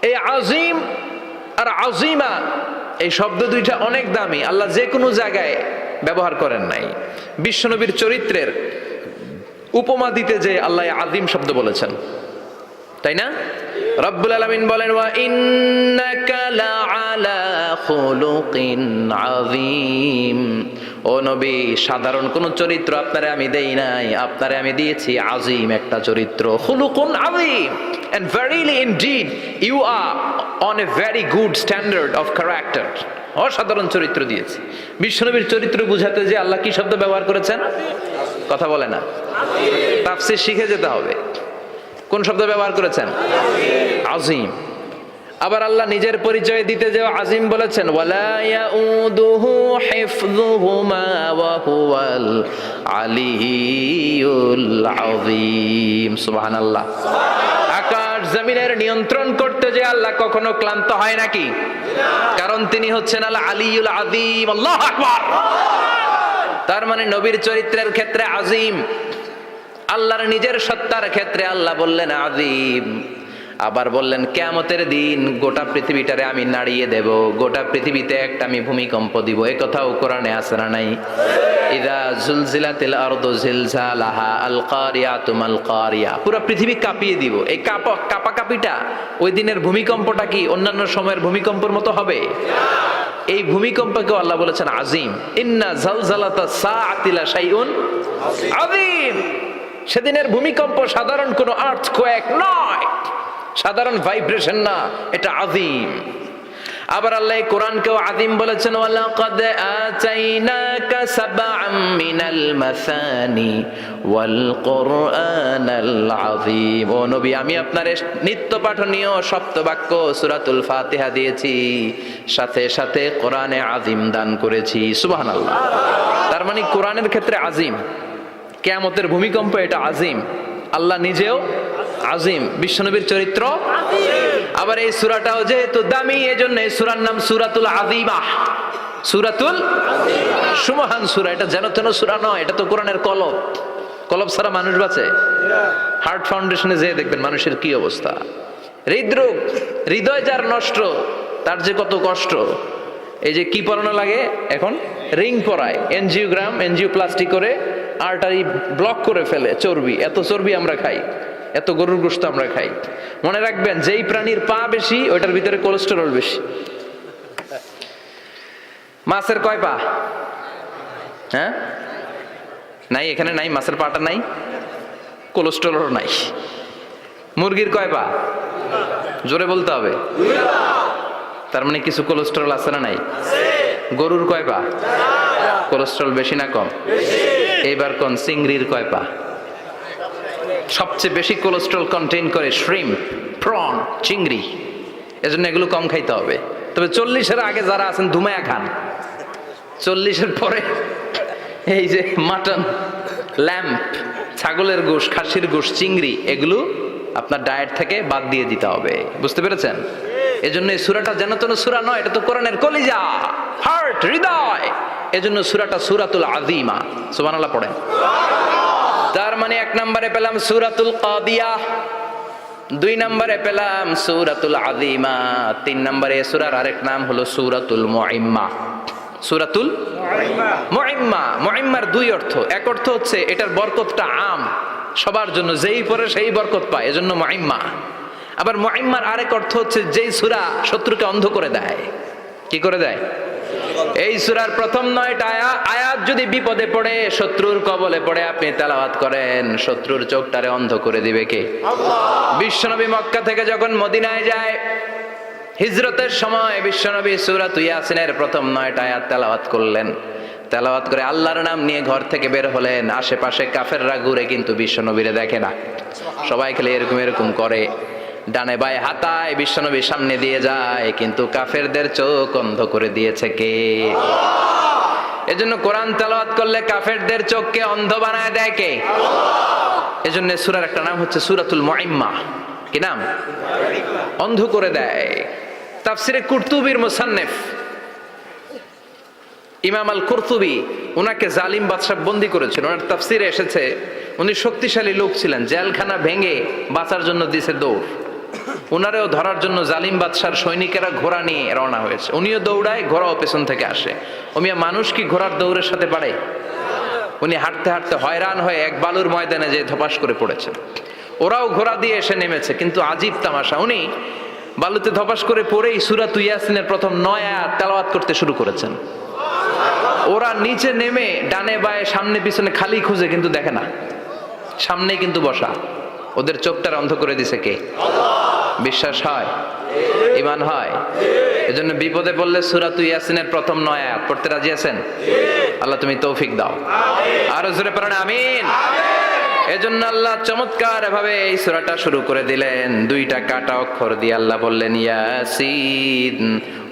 এই আযীম আর আযীমা এই শব্দ দুইটা অনেক দামি, আল্লাহ যে কোনো জায়গায় ব্যবহার করেন নাই। বিশ্বনবীর চরিত্রের উপমা দিতে যে আল্লাহ আযীম শব্দ বলেছেন, তাই না? রব্বুল আলামিন বলেন, ওয়া ইন্নাকা লাআলা খুলুকিন আযীম। ও নবী, সাধারণ কোন চরিত্র আপনারে আমি দেই নাই, আপনারে আমি দিয়েছি আযীম একটা চরিত্র, খুলুকুন আযীম। And verily indeed you are on a very good standard of character. অসাধারণ চরিত্র দিয়েছি। বিশ্বনবীর চরিত্র বুঝাতে যে আল্লাহ কি শব্দ ব্যবহার করেছেন? কথা বলে না, তাফসীর শিখে যেতে হবে। কোন শব্দ ব্যবহার করেছেন? আযীম। আবার আল্লাহ নিজের পরিচয় দিতে যে আযীম বলেছেন, ওয়ালা ইয়াউদুহু হিফযুহুমা ওয়া হুয়াল আলিয়্যুল আযীম। সুবহানাল্লাহ। আকাশ জমিনের নিয়ন্ত্রণ করতে যে আল্লাহ কখনো ক্লান্ত হয় নাকি? কারণ তিনি হচ্ছেন আল আলিয়্যুল আযীম। আল্লাহু আকবার। তার মানে নবীর চরিত্রের ক্ষেত্রে আযীম, আল্লাহর নিজের সত্তার ক্ষেত্রে আল্লাহ বললেন আযীম। আবার বললেন কিয়ামতের দিন গোটা পৃথিবীটারে আমি নাড়িয়ে দেব, গোটা পৃথিবীতে একটা আমি ভূমিকম্প দিব। এই কথাও কোরআনে আছে না নাই? ইযা জুলজিলাতিল আরদু জিলজালাহা আল কারিয়াতু মাল কারিয়া। পুরো পৃথিবী কাঁপিয়ে দিব। এই কাঁপাকাঁপিটা ওই দিনের ভূমিকম্পটা কি অন্যান্য সময়ের ভূমিকম্পের মতো হবে? এই ভূমিকম্পকে আল্লাহ বলেছেন আযীম। ইন্না জালজালাতাস সাআতি লা শাইউন আযীম। সেদিনের ভূমিকম্প সাধারণ কোনো আর্থকোয়েক নয়, সাধারণ ভাইব্রেশন না, এটা আযীম। আবার আল্লাহ কোরআনকেও আযীম বলেছেন, ওয়ালাকাদ আতাইনাকা সাবআম মিনাল মাসানি ওয়াল কুরআনাল আযীম। ও নবী, আমি আপনার নিত্য পাঠনীয় সপ্তবাক্য সূরাতুল ফাতিহা দিয়েছি, সাথে সাথে কোরআনে আযীম দান করেছি। সুবহানাল্লাহ। তার মানে কোরআনের ক্ষেত্রে আযীম, কিয়ামতের ভূমিকম্প এটা আযীম, আল্লাহ নিজেও আযীম, বিশ্বনবীর চরিত্র আযীম। আবার এই সূরাটাও যেহেতু দামি, এজন্য এই সূরার নাম সূরাতুল আযীমা, সূরাতুল সুমহান সূরা। এটা যেন তেন সূরা নয়, এটা তো কোরআনের কলব। কলব ছাড়া মানুষ বাঁচে? হার্ট ফাউন্ডেশনে যেয়ে দেখবেন মানুষের কি অবস্থা। হৃদরোগ, হৃদয় যার নষ্ট, তার যে কত কষ্ট। এই যে কি পরানো লাগে এখন, রিং পরায়, এনজিওগ্রাম, এনজিওপ্লাস্টি করে আর্টারি ব্লক করে ফেলে। চর্বি, এত চর্বি আমরা খাই, এত গরুর গোশত আমরা খাই। মনে রাখবেন, যেই প্রাণীর পা বেশি ওইটার ভিতরে কোলেস্টেরল বেশি। মাছের কয় পা? হ্যাঁ, নাই, এখানে নাই, মাছের পাটা নাই, কোলেস্টেরল নাই। মুরগির কয় পা? জোরে বলতে হবে। তার মানে কিছু কোলেস্টেরল আছে না নাই? গরুর কয় পা? কোলেস্টেরল বেশি না কম? এইবার কোন চিংড়ির কয় পা? সবচেয়ে বেশি কোলেস্টেরল কন্টেইন করে শ্রিম্প, প্রন, চিংড়ি। এজন্য এগুলো কম খাইতে হবে। তবে 40-এর আগে যারা আছেন ধুমায়া খান, 40-এর পরে এই যে মাটন, ল্যাম্প, ছাগলের গোশ, খাসির গোশ, চিংড়ি, এগুলো আপনার ডায়েট থেকে বাদ দিয়ে দিতে হবে। বুঝতে পেরেছেন? এজন্য এই সূরাটা যেন তেন সূরা নয়, এটা তো কোরআনের কলিজা, হার্ট, হৃদয়। এজন্য সূরাটা সূরাতুল আযীমা। সুবহানাল্লাহ পড়েন। তার মানে 1 নম্বরে পেলাম সূরাতুল কাদিয়া, 2 নম্বরে পেলাম সূরাতুল আযীমা, 3 নম্বরে এই সূরার আরেক নাম হলো সূরাতুল মুইম্মা। সূরাতুল মুইম্মা। মুইম্মার 2 অর্থ। এক অর্থ হচ্ছে এটার বরকতটা আম, সবার জন্য, যেই পড়ে সেই বরকত পায়, এজন্য মুইম্মা। আবার মুইম্মার আরেক অর্থ হচ্ছে যেই সূরা শত্রুকে অন্ধ করে দেয়। কি করে দেয়? এই সূরার প্রথম 9টা আয়াত যদি বিপদে পড়ে, শত্রুর কবলে পড়ে আপনি তেলাওয়াত করেন, শত্রুর চোখটারে অন্ধ করে দিবে কে? আল্লাহ। বিশ্বনবী মক্কা থেকে যখন মদিনায় যায়, হিজরতের সময় বিশ্বনবী সূরাতুল ইয়াসিনের প্রথম 9টা আয়াত তেলাওয়াত করলেন। তেলাওয়াত করে আল্লাহর নাম নিয়ে ঘর থেকে বের হলেন। আশেপাশে কাফেররা ঘুরে কিন্তু বিশ্বনবীরে দেখে না, সবাই খেলে এরকম এরকম করে, ডানে বায়ে হাতায়, বিশ্বনবীর সামনে দিয়ে যায়, কিন্তু কাফেরদের চোখ অন্ধ করে দিয়েছে কে? এজন্য কোরআন তেলাওয়াত করলে কাফেরদের চোখকে অন্ধ বানায় দেয় কে? এজন্য সূরার একটা নাম হচ্ছে সূরাতুল মুইম্মা। কি নাম? অন্ধ করে দেয়। তাফসিরে কুরতুবির মুসান্নিফ ইমাম আল কুরতুবি, উনাকে জালিম বাদশা বন্দী করেছিল। ওনার তাফসিরে এসেছে উনি শক্তিশালী লোক ছিলেন, জেলখানা ভেঙে বাঁচার জন্য দিছে দৌড়। উনারেও ধরার জন্য জালিম বাদশার সৈনিকেরা ঘোড়া নিয়ে রওনা হয়েছে। উনিও দৌড়ায়, ঘোড়াও পেছন থেকে আসে। ওমিয়া মানুষ কি ঘোড়ার দৌড়ের সাথে পারে? উনি হাঁটতে হাঁটতে হয়রান হয়ে এক বালুর ময়দানে যে ধপাস করে পড়েছেন। ওরাও ঘোড়া দিয়ে এসে নেমেছে, কিন্তু আজীব তামাশা, উনি বালুতে ধপাস করে পড়েই সূরা ইয়াসিনের প্রথম 9 আয়াত তেলাওয়াত করতে শুরু করেছেন। ওরা নিচে নেমে ডানে বায়ে সামনে পিছনে খালি খুঁজে, কিন্তু দেখে না, সামনে কিন্তু বসা। ওদের চোখটা অন্ধ করে দিছে কে? বিশ্বাস হয়? ঈমান হয়? এজন্য বিপদে পড়লে সূরা ইয়াসিনের প্রথম 9 আয়াত পড়তে রাজি আছেন? আল্লাহ তুমি তৌফিক দাও। আরো জোরে পড়েন আমিন। এজন্য আল্লাহ চমৎকার ভাবে এই সূরাটা শুরু করে দিলেন। 2টা কাটা অক্ষর দিয়ে আল্লাহ বললেন ইয়াসিন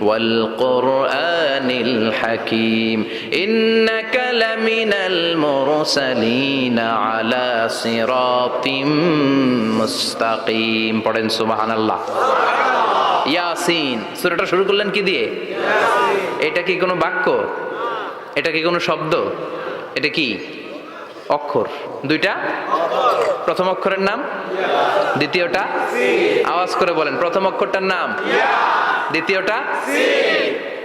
ওয়াল কুরআনিল হাকীম ইন্নাকা লামিনাল মুরসালিন আলা সিরাতিম মুস্তাকিম। পড়েন সুবহানাল্লাহ। ইয়াসিন সূরাটা শুরু করলেন কি দিয়ে? এটা কি কোনো বাক্য? এটা কি কোনো শব্দ? এটা কি অক্ষর? 2টা। প্রথম অক্ষরের নাম, দ্বিতীয়টা আওয়াজ করে বলেন, প্রথম অক্ষরটার নাম, দ্বিতীয়টা।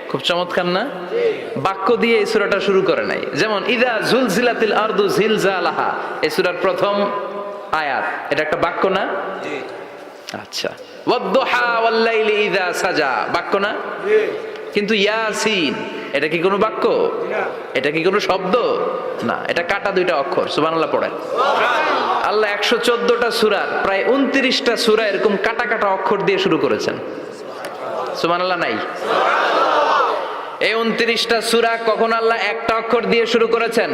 খুব চমৎকার না? বাক্য দিয়ে এই সূরাটা শুরু করে নাই। যেমন ইদা জুলজিলাতিল আরদু জিলজালাহা, এই সূরার প্রথম আয়াত, এটা একটা বাক্য না? আচ্ছা। ওয়াদ-দুহা ওয়াল-লাইলি ইযা সাজা, বাক্য না? কিন্তু ইয়াসিন এটা কি কোনো বাক্য? এটা কি কোনো শব্দ? না, এটা কাটা 2টা অক্ষর। সুবহানাল্লাহ পড়েন। আল্লাহ 114টা সূরার প্রায় 29টা সূরা এরকম কাটা কাটা অক্ষর দিয়ে শুরু করেছেন। সুবহানাল্লাহ নাই? এই 29টা সূরা কখনো আল্লাহ একটা অক্ষর দিয়ে শুরু করেছেন,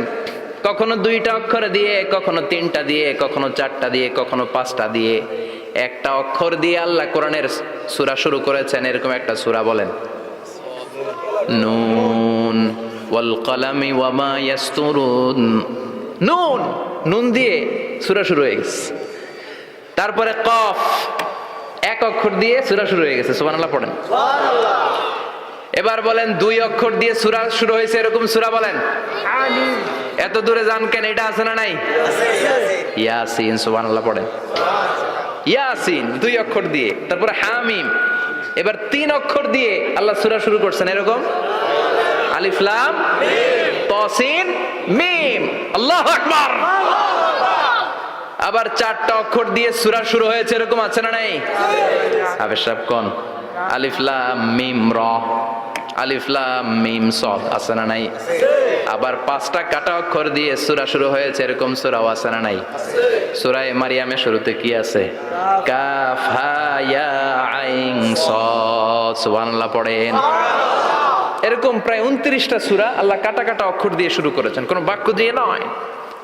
কখনো 2টা অক্ষর দিয়ে, কখনো 3টা দিয়ে, কখনো 4টা দিয়ে, কখনো 5টা দিয়ে। একটা অক্ষর দিয়ে আল্লাহ কোরআনের সূরা শুরু করেছেন। এরকম একটা সূরা বলেন, নুন ওয়াল কলামি ওয়া মা ইয়াসতুরুন। নুন, নুন দিয়ে সূরা শুরু হয়ে গেছে। তারপরে কফ, এক অক্ষর দিয়ে সূরা শুরু হয়ে গেছে। সুবহানাল্লাহ পড়েন। সুবহানাল্লাহ। এবার বলেন 2 অক্ষর দিয়ে সূরা শুরু হয়েছে এরকম সূরা বলেন। আমিন। এত দূরে যান কেন? এটা আছে না নাই? ইয়াসিন। সুবহানাল্লাহ পড়েন। ইয়াসিন 2 অক্ষর দিয়ে। তারপরে হামিম। এবার 3 অক্ষর দিয়ে আল্লাহ সূরা শুরু করছেন এরকম, আলিফ লাম মিম তাসিন মিম। আল্লাহু আকবার। আবার 4টা অক্ষর দিয়ে সূরা শুরু হয়েছে এরকম আছে না নাই? হাফেজ সাহেব কোন? আলিফ লাম মিম র, আলিফ লাম মিম সদ আছে না নাই? আবার 5টা কাটা অক্ষর দিয়ে সূরা শুরু হয়েছে এরকম সূরাও আছে না নাই? সূরা মারিয়ামের শুরুতে কি আছে? কাফ হা ইয়া আইন সাদ। সুবহানাল্লাহ পড়েন। এরকম প্রায় 29টা সূরা আল্লাহ কাটা কাটা অক্ষর দিয়ে শুরু করেছেন। কোনো বাক্য দিয়ে নয়,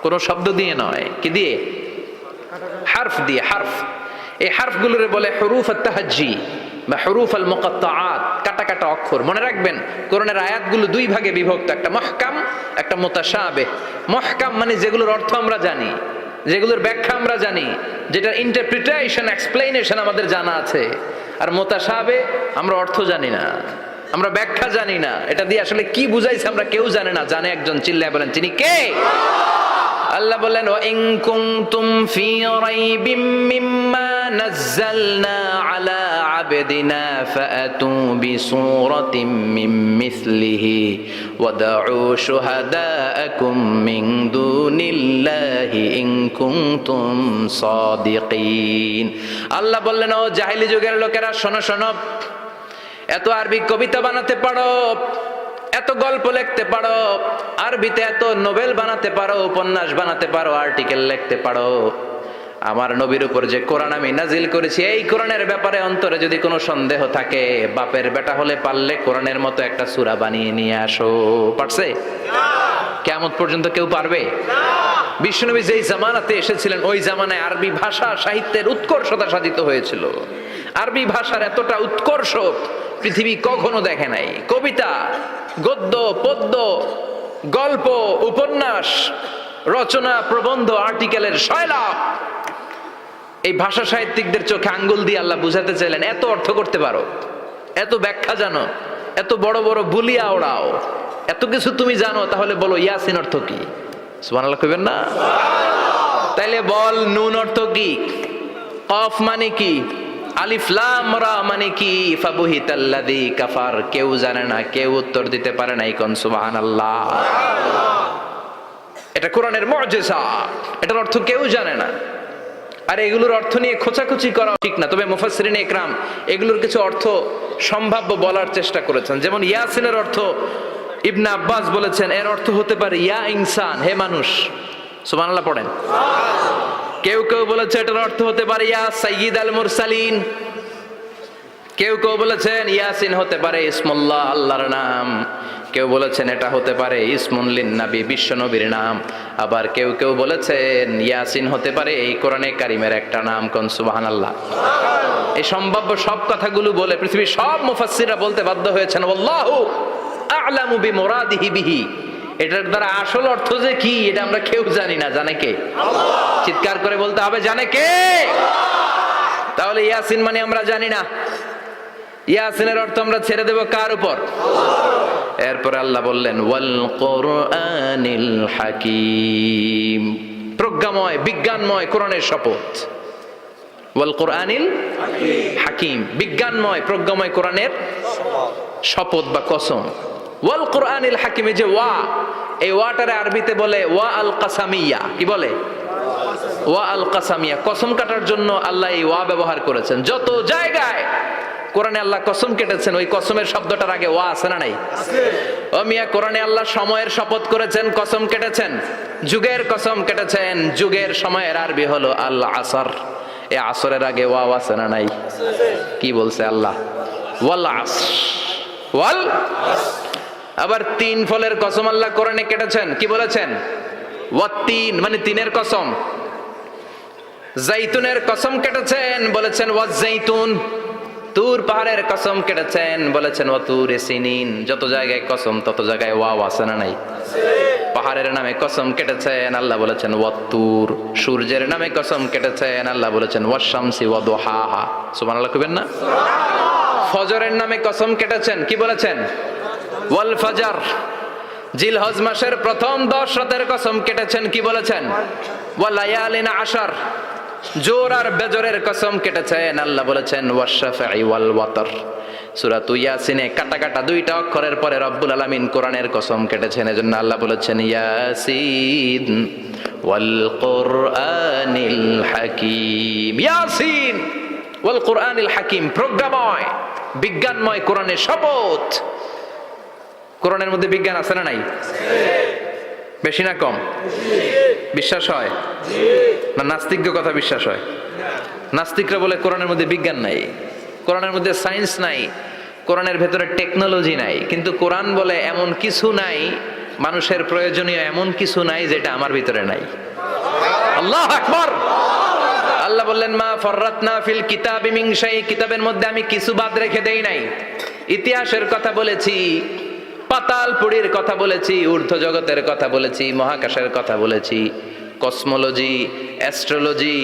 কোনো শব্দ দিয়ে নয়। কি দিয়ে? হারফ দিয়ে। হারফ, এই হারফগুলোরে বলে হুরুফ আত-তাহাজ্জি বা হুরুফ আল মুকাত্তাআত, কাটা কাটা অক্ষর। মনে রাখবেন কোরআনের আয়াতগুলো 2 ভাগে বিভক্ত, একটা মুহকাম, একটা মুতাশাবিহ। মুহকাম মানে যেগুলোর অর্থ আমরা জানি, যেগুলোর ব্যাখ্যা আমরা জানি, যেটা ইন্টারপ্রিটেশন এক্সপ্লেনেশন আমাদের জানা আছে। আর মুতাশাবিহ আমরা অর্থ জানি না, আমরা ব্যাখ্যা জানি না, এটা দিয়ে আসলে কি বুঝাইছে আমরা কেউ জানে না। জানে একজন, চিল্লায় বলেন তিনি কে? আল্লাহ বলেন ওয়া ইন কুনতুম ফি রাইবিম মিম্মা নাযালনা আলা আবদিনা ফাআতু বিসূরাতিম মিন মিসলিহি ওয়াদউ শুহাদাআকুম মিন দুনিল্লাহি ইন কুনতুম সাদিকিন। আল্লাহ বললেন ও জাহেলি যুগের লোকেরা, শোনো শোনো, এত আরবি কবিতা বানাতে পারো, এত গল্প লিখতে পারো, আরবিতে এত নোবেল বানাতে পারো, উপন্যাস বানাতে পারো, আর্টিকেল লিখতে পারো। আমার নবীর উপর যে কোরআন আমি নাজিল করেছি, এই কোরআনের ব্যাপারে অন্তরে যদি কোনো সন্দেহ থাকে, বাপের বেটা হলে পারলে কোরআনের মতো একটা সূরা বানিয়ে নিয়ে আসো। পারছে? কিয়ামত পর্যন্ত কেউ পারবে না। বিশ্বনবী যেই জামানাতে এসেছিলেন ওই জামানায় আরবি ভাষা সাহিত্যের উৎকর্ষতা সাধিত হয়েছিল। আরবি ভাষার এতটা উৎকর্ষ পৃথিবী কখনো দেখে নাই। কবিতা, গদ্য, পদ্য, গল্প, উপন্যাস, রচনা, প্রবন্ধ, আর্টিকেলের শয়লাভ। এই ভাষা সাহিত্যিকদের চোখে আঙ্গুল দিয়ে আল্লাহ বুঝাতে চাইলেন, এত অর্থ করতে পারো, এত ব্যাখ্যা জানো, এত বড় বড় বুলিয়া ওড়াও, এত কিছু তুমি জানো, তাহলে বলো ইয়াসিন অর্থ কি? সুবহানাল্লাহ কইবেন না? তাইলে বল, নুন অর্থ কি? কফ মানে কি? আলিফ লাম রা মানে কি? ফাবুহিতাল্লাযী কাফার। কেউ জানে না, কেউ উত্তর দিতে পারে না। কোন সুবহানাল্লাহ। এটা কোরআনের মুজিজা, এটার অর্থ কেউ জানে না। আর এগুলোর অর্থ নিয়ে খোঁচাখুচি করা ঠিক না, তবে মুফাসসিরিনে ইকরাম এগুলোর কিছু অর্থ সম্ভাব্য বলার চেষ্টা করেছেন। যেমন ইয়াসিনের অর্থ ইবনে আব্বাস বলেছেন, এর অর্থ হতে পারে ইয়া ইনসান, হে মানুষ। সুবহানাল্লাহ পড়েন। কেউ কেউ বলেছে এটার অর্থ হতে পারে ইয়া সাইয়্যিদ আল মুরসালিন। কেউ কেউ বলেছেন ইয়াসিন হতে পারে ইসমুল্লাহ, আল্লাহর নাম। কেউ বলেছেন এটা হতে পারে ইসমুন লিন নবী, বিশ্ব নবীর নাম। আবার কেউ কেউ বলেছেন ইয়াসিন হতে পারে এই কোরআনে কারিমের একটা নাম। কোন সুবহানাল্লাহ। এই সম্ভাব্য সব কথাগুলো বলে পৃথিবীর সব মুফাসসিররা বলতে বাধ্য হয়েছেন আল্লাহু আ'লামু বিমুরাদিহি বিহি। এটার দ্বারা আসল অর্থ যে কি এটা আমরা কেউ জানি না। জানে কে? আল্লাহ। চিৎকার করে বলতে হবে, জানে কে? তাহলে ইয়াসিন মানে আমরা জানি না। ইয়াসিনের অর্থ আমরা ছেড়ে দেব কার উপর? আল্লাহ। এরপর আল্লাহ বললেন ওয়াল কোরআনিল হাকীম, প্রজ্ঞাময়, বিজ্ঞানময় কোরআনের শপথ। ওয়াল কোরআনিল হাকীম, বিজ্ঞানময়, প্রজ্ঞাময় কোরআনের শপথ বা কসম। ওয়াল কোরআনিল হাকীম, যে ওয়া, এই ওয়াটারে আরবিতে বলে ওয়া আল কাসামিয়া। কি বলে? ওয়া আল কাসামিয়া। কসম কাটার জন্য আল্লাহ এই ওয়া ব্যবহার করেছেন। যত জায়গায় কোরআনে আল্লাহ কসম কেটেছেন, ওই কসমের শব্দটার আগে ওয়া আছে না নাই? ও মিয়া, কোরআনে আল্লাহ সময়ের শপথ করেছেন, কসম কেটেছেন, যুগের কসম কেটেছেন। যুগের সময়ের আরবি হলো আল আসর। এই আসরের আগে ওয়া আছে না নাই? কি বলছে আল্লাহ? ওয়াল আসর, ওয়াল। আবার তিন ফলের কসম আল্লাহ কোরআনে কেটেছেন। কি বলেছেন? ওয়াত্তিন, মানে তিনের কসম। জাইতুনের কসম কেটেছেন, বলেছেন ওয়াজ্জাইতুন। তুর পাহাড়ের কসম কেটেছেন, বলেছেন ওয়াতুরে সিনিন। যত জায়গায় কসম তত জায়গায় ওয়াও আছে না নাই? পাহাড়ের নামে কসম কেটেছেন, আল্লাহ বলেছেন ওয়াতুর। সূর্যের নামে কসম কেটেছেন, আল্লাহ বলেছেন ওয়াশ-শামসি ওয়াদুহাহা। সুবহানাল্লাহ কইবেন না? ফজরের নামে কসম কেটেছেন, কি বলেছেন? ওয়াল ফাজর। জিলহজ মাসের প্রথম 10 রাতের কসম কেটেছেন, কি বলেছেন? ওয়াল লায়ালিন আশর। জোর আর বেজরের কসম কেটেছেন, আল্লাহ বলেছেন ওয়াশ-শাফঈ ওয়াল ওয়াতর। সূরা ইয়াসিনে কাটা কাটা দুইটা অক্ষরের পরে রব্বুল আলামিন কোরআনের কসম কেটেছেন। এজন্য আল্লাহ বলেছেন ইয়াসিন ওয়াল কোরআনিল হাকীম। ইয়াসিন ওয়াল কোরআনিল হাকীম, প্রজ্ঞাময়, বিজ্ঞানময় কোরআনের শপথ। কোরআনের মধ্যে বিজ্ঞান আছে না নাই? বেশি না কম? বিশ্বাস হয় না? নাস্তিকদের কথা বিশ্বাস হয়? নাস্তিকরা বলে কোরআনের মধ্যে বিজ্ঞান নাই, কোরআনের মধ্যে সায়েন্স নাই, কোরআনের ভেতরে টেকনোলজি নাই। কিন্তু কোরআন বলে এমন কিছু নাই, মানুষের প্রয়োজনীয় এমন কিছু নাই যেটা আমার ভিতরে নাই। আল্লাহু আকবার। আল্লাহ বললেন মা ফাররাতনা ফিল কিতাবি মিন শাই, কিতাবের মধ্যে আমি কিছু বাদ রেখে দেই নাই। ইতিহাসের কথা বলেছি, পাতালপুরীর কথা বলেছি, ঊর্ধ্ব জগতের কথা বলেছি, মহাকাশের কথা বলেছি, cosmology, astrology,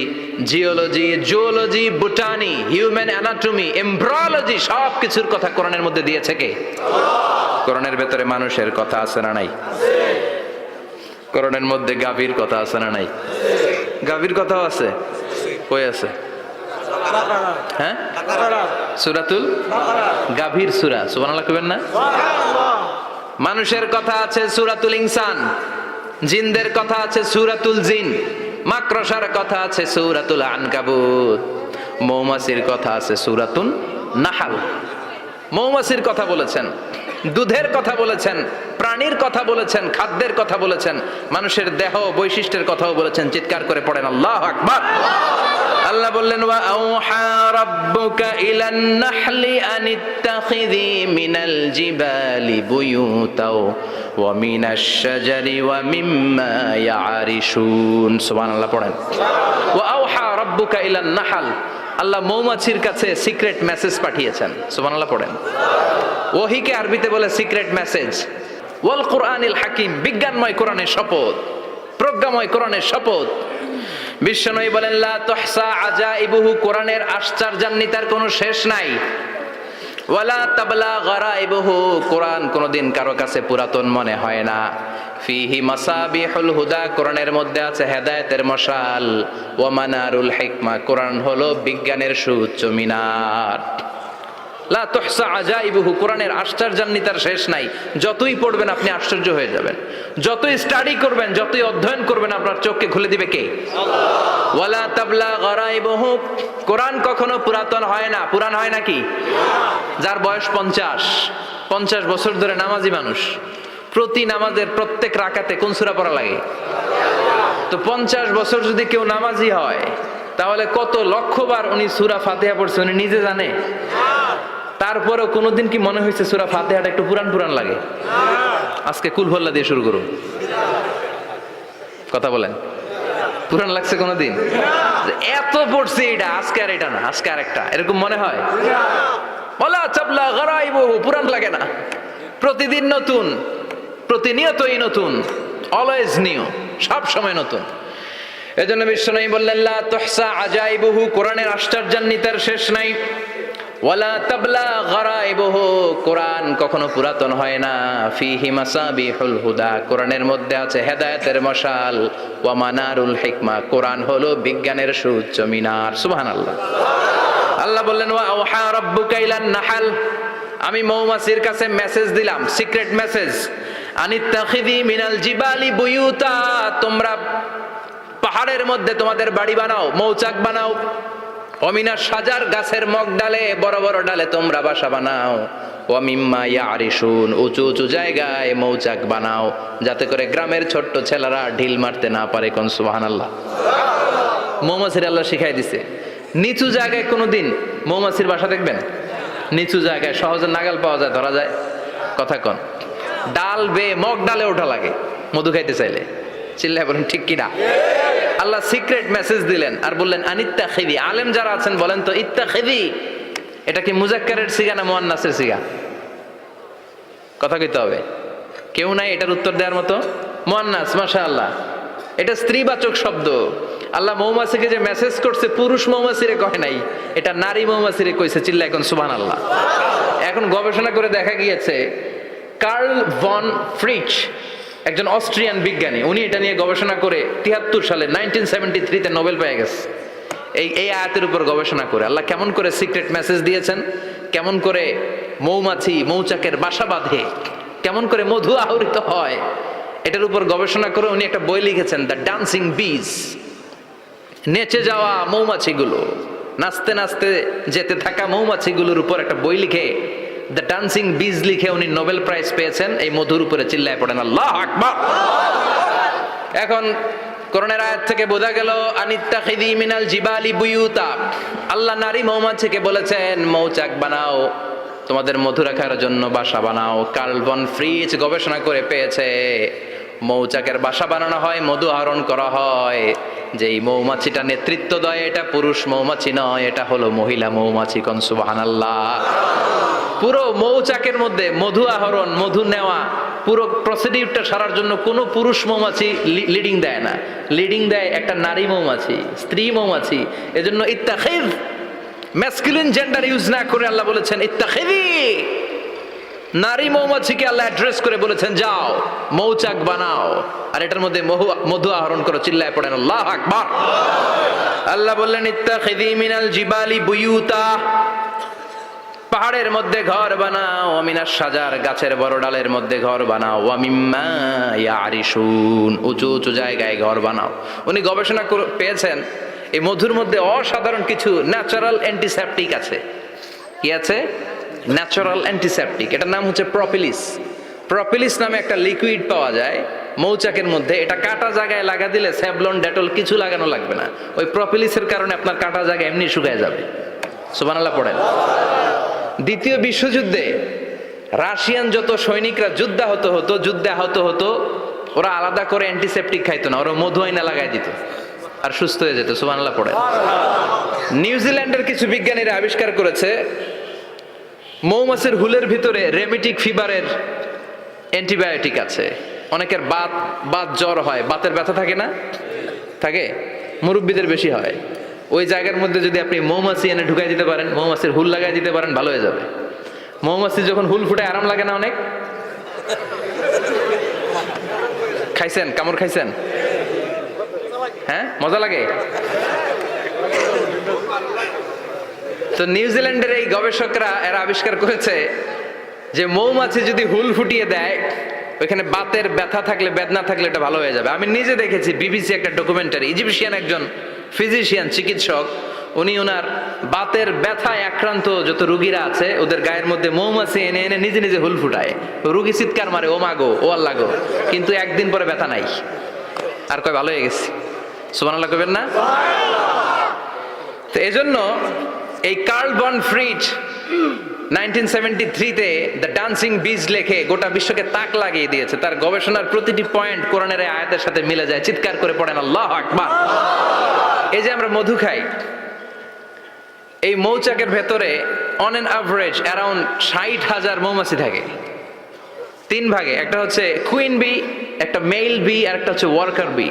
geology, zoology, botany, human anatomy, embryology, সব কিছুর কথা কোরআনের মধ্যে দিয়েছে কে? কোরআনের ভেতরে মানুষের কথা আছে না নাই? কোরআনের মধ্যে গাভীর কথা আছে না নাই? গাভীর কথাও আছে। কই আছে? হ্যাঁ, সূরাতুল গাভীর সূরা। সুবহানাল্লাহ কইবেন না? মানুষের কথা আছে সূরাতুল ইনসান, জিনদের কথা আছে সূরাতুল জিন, মাকড়সার কথা আছে সূরাতুল আনকাবুত, মৌমাছির কথা আছে সূরাতুন নাহাল। মৌমাছির কথা বলেছেন, দুধের কথা বলেছেন, প্রাণীর কথা বলেছেন, খাদ্যের কথা বলেছেন, মানুষের দেহ বৈশিষ্ট্যের কথাও বলেছেন। চিৎকার করে পড়েন আল্লাহু আকবার। আল্লাহ বললেন ওয়া আওহা রাব্বুকা ইলান নাহলি আনিত্তাখিযি মিনাল জিবালি বুয়ুতাও ওয়া মিনাশ শাজারি ওয়া মিম্মা ইয়ারিশুন। সুবহানাল্লাহ পড়েন। ওয়া আওহা রাব্বুকা ইলান নাহল, আল্লাহ মৌমাছির কাছে সিক্রেট মেসেজ পাঠিয়েছেন। সুবহানাল্লাহ পড়েন। ওহীকে আরবিতে বলে সিক্রেট মেসেজ। ওয়াল কুরআনিল হাকিম, বিজ্ঞানময় কোরআনের শপথ, প্রজ্ঞাময় কোরআনের শপথ। বিশ্বনবী বলেন লা তুহসা আজাইবুহু, কোরআনের আশ্চর্যান্বিতার কোনো শেষ নাই। ওয়ালা তাবলা গারাইবুহু, কোরআন কোনোদিন কারো কাছে পুরাতন মনে হয় না। ফিহি মাসাবিহুল হুদা, কোরআনের মধ্যে আছে হেদায়েতের মশাল। ওয়া মানারুল হিকমা, কোরআন হলো বিজ্ঞানের সুউচ্চ মিনার। লা তুহসা আজাইবুহু, কোরআনের আশ্চর্যান্বিতার শেষ নাই। যতই পড়বেন আপনি আশ্চর্য হয়ে যাবেন, যতই স্টাডি করবেন, যতই অধ্যয়ন করবেন, আপনার চোখকে খুলে দিবে কে? আল্লাহ। ওয়ালা তাবলা গারাইবুহু, কোরআন কখনো পুরাতন হয় না। পুরান হয় নাকি? যার বয়স 50 বছর ধরে নামাজি মানুষ, প্রতি নামাজের প্রত্যেক রাকাতে কোন সূরা পড়া লাগে? তো 50 বছর যদি কেউ নামাজি হয়, তাহলে কত লক্ষবার উনি সূরা ফাতিহা পড়ছে উনি নিজে জানে? তারপরেও কোনোদিন কি মনে হয়েছে সূরা ফাতিহাটা একটু পুরান পুরান লাগে? আজকে কুল হল্লা দিয়ে শুরু করুন, কথা বলেন। পুরান লাগছে কোনোদিন? এত পড়ছে এটা, আজকে আর এটা না, আজকে আর একটা, এরকম মনে হয়? ওয়ালা তাবলা গারাইবুহু, পুরান লাগে না। প্রতিদিন নতুন, প্রতিনিয়তই নতুন, অলওয়েজ নিউ, সব সময় নতুন। এজন্য বিশ্বনবী বললেন লা তুহসা আজাইবুহু, কোরআনের আশ্চর্যান্বিতার শেষ নাই। ওয়ালা তাবলা গারাইবুহু, কোরআন কখনো পুরাতন হয় না। ফিহি মাসাবিহুল হুদা, কোরআনের মধ্যে আছে হেদায়েতের মশাল। ওয়া মানারুল হিকমা, কোরআন হলো বিজ্ঞানের সুউচ্চ মিনার। সুবহানাল্লাহ। আল্লাহ বললেন ওয়া আওহা রাব্বুকা ইলান নাহাল, আমি মৌমাছির কাছে মেসেজ দিলাম, সিক্রেট মেসেজ। আনিত্তাখিযি মিনাল জিবালি বুয়ুতা, তোমরা পাহাড়ের মধ্যে তোমাদের বাড়ি বানাও, মৌচাক বানাও। অমিনা সাজার, গাছের মগ ডালে, বড় বড় ডালে তোমরা বাসা বানাও। ওয়া মিম্মা ইয়ারিশুন, উঁচু উঁচু জায়গায় মৌচাক বানাও, যাতে করে গ্রামের ছোট্ট ছেলেরা ঢিল মারতে না পারে। কোন সুবহানাল্লাহ। মৌমাছির আল্লাহ শিখাই দিছে। নিচু জায়গায় কোনোদিন মৌমাছির বাসা দেখবেন? নিচু জায়গায় সহজে নাগাল পাওয়া যায়, ধরা যায়। কথা কন। ডাল বেয়ে মগ ডালে ওঠা লাগে মধু খাইতে চাইলে। চিল্লায় বলেন ঠিক কিনা? আল্লাহ সিক্রেট মেসেজ দিলেন আর বললেন আনিত্তাখিযি। আলেম যারা আছেন বলেন তো, ইত্তাখিযি এটা কি মুজাক্কারের সিগা না মুয়ান্নাসের সিগা? কথা কইতে হবে। কেউ নাই এটার উত্তর দেওয়ার মতো? মুয়ান্নাস, মাশাআল্লাহ। এটা স্ত্রীবাচক শব্দ। আল্লাহ মৌমাছিকে যে মেসেজ করছে পুরুষ মৌমাছিরে কয় নাই, এটা নারী মৌমাছিরে কইছে। চিল্লা এখন সুবহানাল্লাহ। এখন গবেষণা করে দেখা গিয়েছে, কার্ল ভন ফ্রিচ একজন অস্ট্রিয়ান বিজ্ঞানী, উনি এটা নিয়ে গবেষণা করে 73 সালে 1973-তে নোবেল পেয়ে গেছে। এই আয়াতের উপর গবেষণা করে আল্লাহ কেমন করে সিক্রেট মেসেজ দিয়েছেন, কেমন করে মৌমাছি মৌচাকের বাসা বাঁধে, কেমন করে মধু আহরিত হয়, এটার উপর গবেষণা করে উনি একটা বই লিখেছেন, দ্য ডান্সিং বিজ। নেচে যাওয়া মৌমাছিগুলো, নাচতে নাচতে যেতে থাকা মৌমাছিগুলোর উপর একটা বই লিখে, দ্য ডান্সিং বিজ লিখে উনি নোবেল প্রাইজ পেয়েছেন এই মধুর উপরে। চিল্লায় পড়েন আল্লাহু আকবার। এখন কোরআনের আয়াত থেকে বোঝা গেল আনিত্তাখিযি মিনাল জিবালি বুয়ুতা, আল্লাহ নারী মৌমাছিকে বলেছেন মৌচাক বানাও, তোমাদের মধু রাখার জন্য বাসা বানাও। কার্ল ভন ফ্রিচ গবেষণা করে পেয়েছে মৌচাকের বাসা বানানো হয়, মধু আহরণ করা হয়। যেই মৌমাছিটা নেতৃত্ব দেয় এটা পুরুষ মৌমাছি নয়, এটা হলো মহিলা মৌমাছি। কোন সুবহানাল্লাহ। পুরো মৌচাকের মধ্যে মধু আহরণ, মধু নেওয়া, পুরো প্রসিডিউরটা সারার জন্য কোনো পুরুষ মৌমাছি লিডিং দেয় না, লিডিং দেয় একটা নারী মৌমাছি, স্ত্রী মৌমাছি। এজন্য ইত্তাখিয, ম্যাসকুলিন জেন্ডার ইউজ না করে আল্লাহ বলেছেন ইত্তাখিযি। নারী মৌমাছিকে আল্লাহ অ্যাড্রেস করে বলেছেন যাও মৌচাক বানাও আর এটার মধ্যে মধু আহরণ করো। চিল্লায় পড়েন আল্লাহু আকবার। আল্লাহ বললেন ইত্তাখিযি মিনাল জিবালি বুয়ুতা, পাহাড়ের মধ্যে ঘর বানাও। মিনাস সাজার, গাছের বড় ডালের মধ্যে ঘর বানাও। ওয়া মিম্মা ইয়ারিশুন, উঁচু উঁচু জায়গায় ঘর বানাও। উনি গবেষণা পেয়েছেন এই মধুর মধ্যে অসাধারণ কিছু ন্যাচারাল অ্যান্টিসেপটিক আছে। কি আছে? Natural antiseptic. এটার নাম হচ্ছে প্রপিলিস। প্রপিলিস নামে একটা লিকুইড পাওয়া যায় মৌচাকের মধ্যে। এটা কাটা জায়গায় লাগা দিলে স্যাভলন, ডেটল কিছু লাগানো লাগবে না। ওই প্রপিলিসের কারণে আপনার কাটা জায়গা এমনি শুকায় যাবে। সুবহানাল্লাহ পড়েন। দ্বিতীয় বিশ্বযুদ্ধে রাশিয়ান যত সৈনিকরা যুদ্ধে আহত হতো, ওরা আলাদা করে অ্যান্টিসেপটিক খাইতো না, ওরা মধু আইনা লাগাই দিত আর সুস্থ হয়ে যেত। সুবহানাল্লাহ পড়েন। নিউজিল্যান্ডের কিছু বিজ্ঞানীরা আবিষ্কার করেছে মৌমাছির হুলের ভিতরে রেমিটিক ফিভারের অ্যান্টিবায়োটিক আছে। অনেকের বাত বাত জ্বর হয়, বাতের ব্যথা থাকে না? থাকে, মুরব্বীদের বেশি হয়। ওই জায়গার মধ্যে যদি আপনি মৌমাছি এনে ঢুকাই দিতে পারেন, মৌমাছির হুল লাগাই দিতে পারেন, ভালো হয়ে যাবে। মৌমাছি যখন হুল ফুটে আরাম লাগে না অনেক? খাইছেন, কামড় খাইছেন? হ্যাঁ, মজা লাগে। তো নিউজিল্যান্ডের এই গবেষকরা এরা আবিষ্কার করেছে যে মৌমাছি যদি হুল ফুটিয়ে দেয়, ওইখানে বাতের ব্যথা থাকলে, বেদনা থাকলে এটা ভালো হয়ে যাবে। আমি নিজে দেখেছি, বিবিসি একটা ডকুমেন্টারি, ইজিপশিয়ান একজন ফিজিশিয়ান, চিকিৎসক, উনি ওনার বাতের ব্যথায় আক্রান্ত যত রুগীরা আছে ওদের গায়ের মধ্যে মৌমাছি এনে এনে নিজে নিজে হুল ফুটায়। রুগী চিৎকার মারে, ও মাগো, ও আল্লাহ গো, কিন্তু একদিন পরে ব্যথা নাই, আর কয় ভালো হয়ে গেছে। সুবহানাল্লাহ কইবেন না? তো এজন্য এই কার্ল বন ফ্রিজ 1973-তে দ্য ডান্সিং বিজ লেখে গোটা বিশ্বকে তাক লাগিয়ে দিয়েছে। তার গবেষণার প্রতিটি পয়েন্ট কোরআনের এই আয়াতের সাথে মিলে যায়। চিৎকার করে পড়েন আল্লাহু আকবার। এই যে আমরা মধু খাই, এই মৌচাকের ভেতরে অন এন অ্যাভারেজ অ্যারাউন্ড 60,000 মৌমাছি থাকে। তিন ভাগে, একটা হচ্ছে কুইন বি, একটা মেল বি, আর একটা হচ্ছে ওয়ার্কার বি।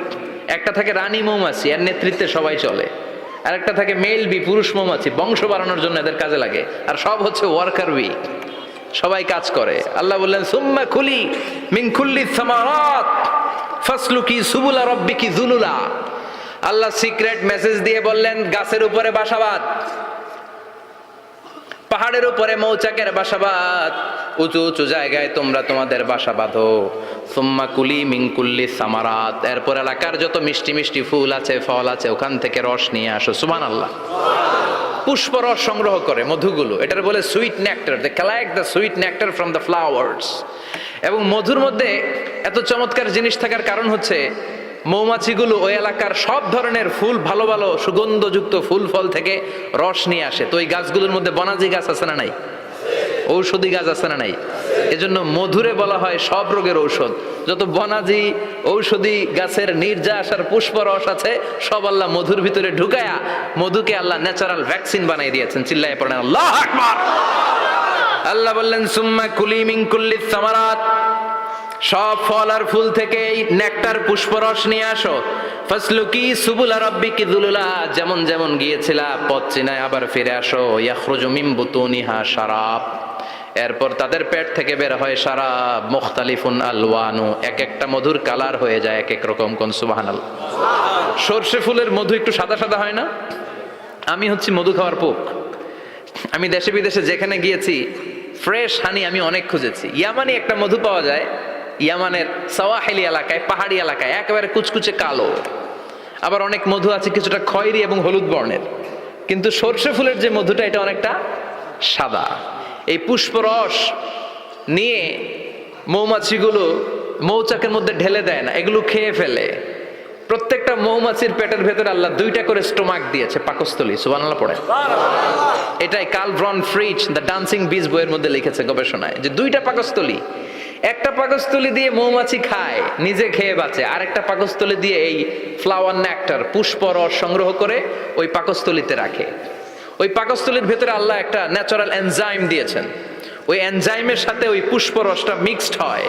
একটা থাকে রানী মৌমাছি, এর নেতৃত্বে সবাই চলে। আর একটা থাকে মেল বি, পুরুষ মৌমাছি, বংশ বাড়ানোর জন্য এদের কাজে লাগে। আর সব হচ্ছে ওয়ার্কার বি, সবাই কাজ করে। আল্লাহ বললেন সুম্মা কুলি মিন কুল্লি সামারাত ফাসলুকি সুবুলা রাব্বিকি যুলুলা। আল্লাহ সিক্রেট মেসেজ দিয়ে বললেন, গাছের উপরে বাসাবাদ, পাহাড়ের উপরে মৌচাকের বাসাবাদ, উঁচু উঁচু জায়গায় তোমরা তোমাদের বাসা বাঁধো। সুম্মা কুলি মিন কুল্লি সামারাত, এরপর এলাকার যত মিষ্টি মিষ্টি ফুল আছে, ফল আছে, ওখান থেকে রস নিয়ে আসো। সুবহানাল্লাহ। পুষ্প রস সংগ্রহ করে মধুগুলো, এটার বলে sweet nectar. They collect the sweet nectar from the flowers. এবং মধুর মধ্যে এত চমৎকার জিনিস থাকার কারণ হচ্ছে মৌমাছিগুলো ওই এলাকার সব ধরনের ফুল, ভালো ভালো সুগন্ধযুক্ত ফুল ফল থেকে রস নিয়ে আসে। তো ওই গাছগুলোর মধ্যে বনাজি গাছ আছে না নাই? ঔষধি গাছ আছে না নাই? এজন্য মধুরে বলা হয় সব রোগের ঔষধ। যত বনাজি ঔষধি গাছের নির্যাস আর পুষ্প রস আছে, সব আল্লাহ মধুর ভিতরে ঢুকায়া মধুকে আল্লাহ ন্যাচারাল ভ্যাকসিন বানিয়ে দিয়েছেন। চিল্লায়ে পড়েন আল্লাহু আকবার। আল্লাহ বললেন সুম্মা কুলি মিন কুল্লি সামারাত, সব ফল আর ফুল থেকে নেকটার পুষ্পরস নিয়ে আসো। ফাসলুকি সুবুলা রাব্বিকি যুলুলা, যেমন যেমন গিয়েছিলা পথ চিনায় আবার ফিরে আসো। ইয়াখরুজু মিন বুতুনিহা শারাব, এরপর তাদের পেট থেকে বের হয় শারাব। মুখতালিফুন আলওয়ানু, এক একটা মধুর কালার হয়ে যায় এক এক রকম। কোন সুবহানাল্লাহ। সরষে ফুলের মধু একটু সাদা সাদা হয় না? আমি হচ্ছি মধু খাওয়ার পোক। আমি দেশে বিদেশে যেখানে গিয়েছি ফ্রেশ হানি আমি অনেক খুঁজেছি। ইয়ামানি একটা মধু পাওয়া যায়, ইয়ামানের সাওয়াহিলি এলাকায়, পাহাড়ি এলাকায়, একেবারে কুচকুচে কালো। আবার অনেক মধু আছে কিছুটা খয়েরি এবং হলুদ বর্ণের। কিন্তু সরষে ফুলের যে মধুটা, এটা অনেকটা সাদা। এই পুষ্পরস নিয়ে মৌমাছিগুলো মৌচাকের মধ্যে ঢেলে দেয় না, এগুলো খেয়ে ফেলে। প্রত্যেকটা মৌমাছির পেটের ভেতরে আল্লাহ 2টা করে স্টোমাক দিয়েছে, পাকস্থলী। সুবহানাল্লাহ পড়ে। এটাই Karl von Frisch the dancing bees বইয়ের মধ্যে লিখেছে গবেষণায়, যে 2টা পাকস্থলী। একটা পাকস্থলী দিয়ে মৌমাছি খায়, নিজে খেয়ে বাঁচে। আরেকটা পাকস্থলী দিয়ে এই ফ্লাওয়ার নেক্টার, পুষ্প রস সংগ্রহ করে ওই পাকস্থলীতে রাখে। ওই পাকস্থলীর ভেতরে আল্লাহ একটা ন্যাচারাল এনজাইম দিয়েছেন। ওই এনজাইমের সাথে ওই পুষ্প রসটা মিক্সড হয়।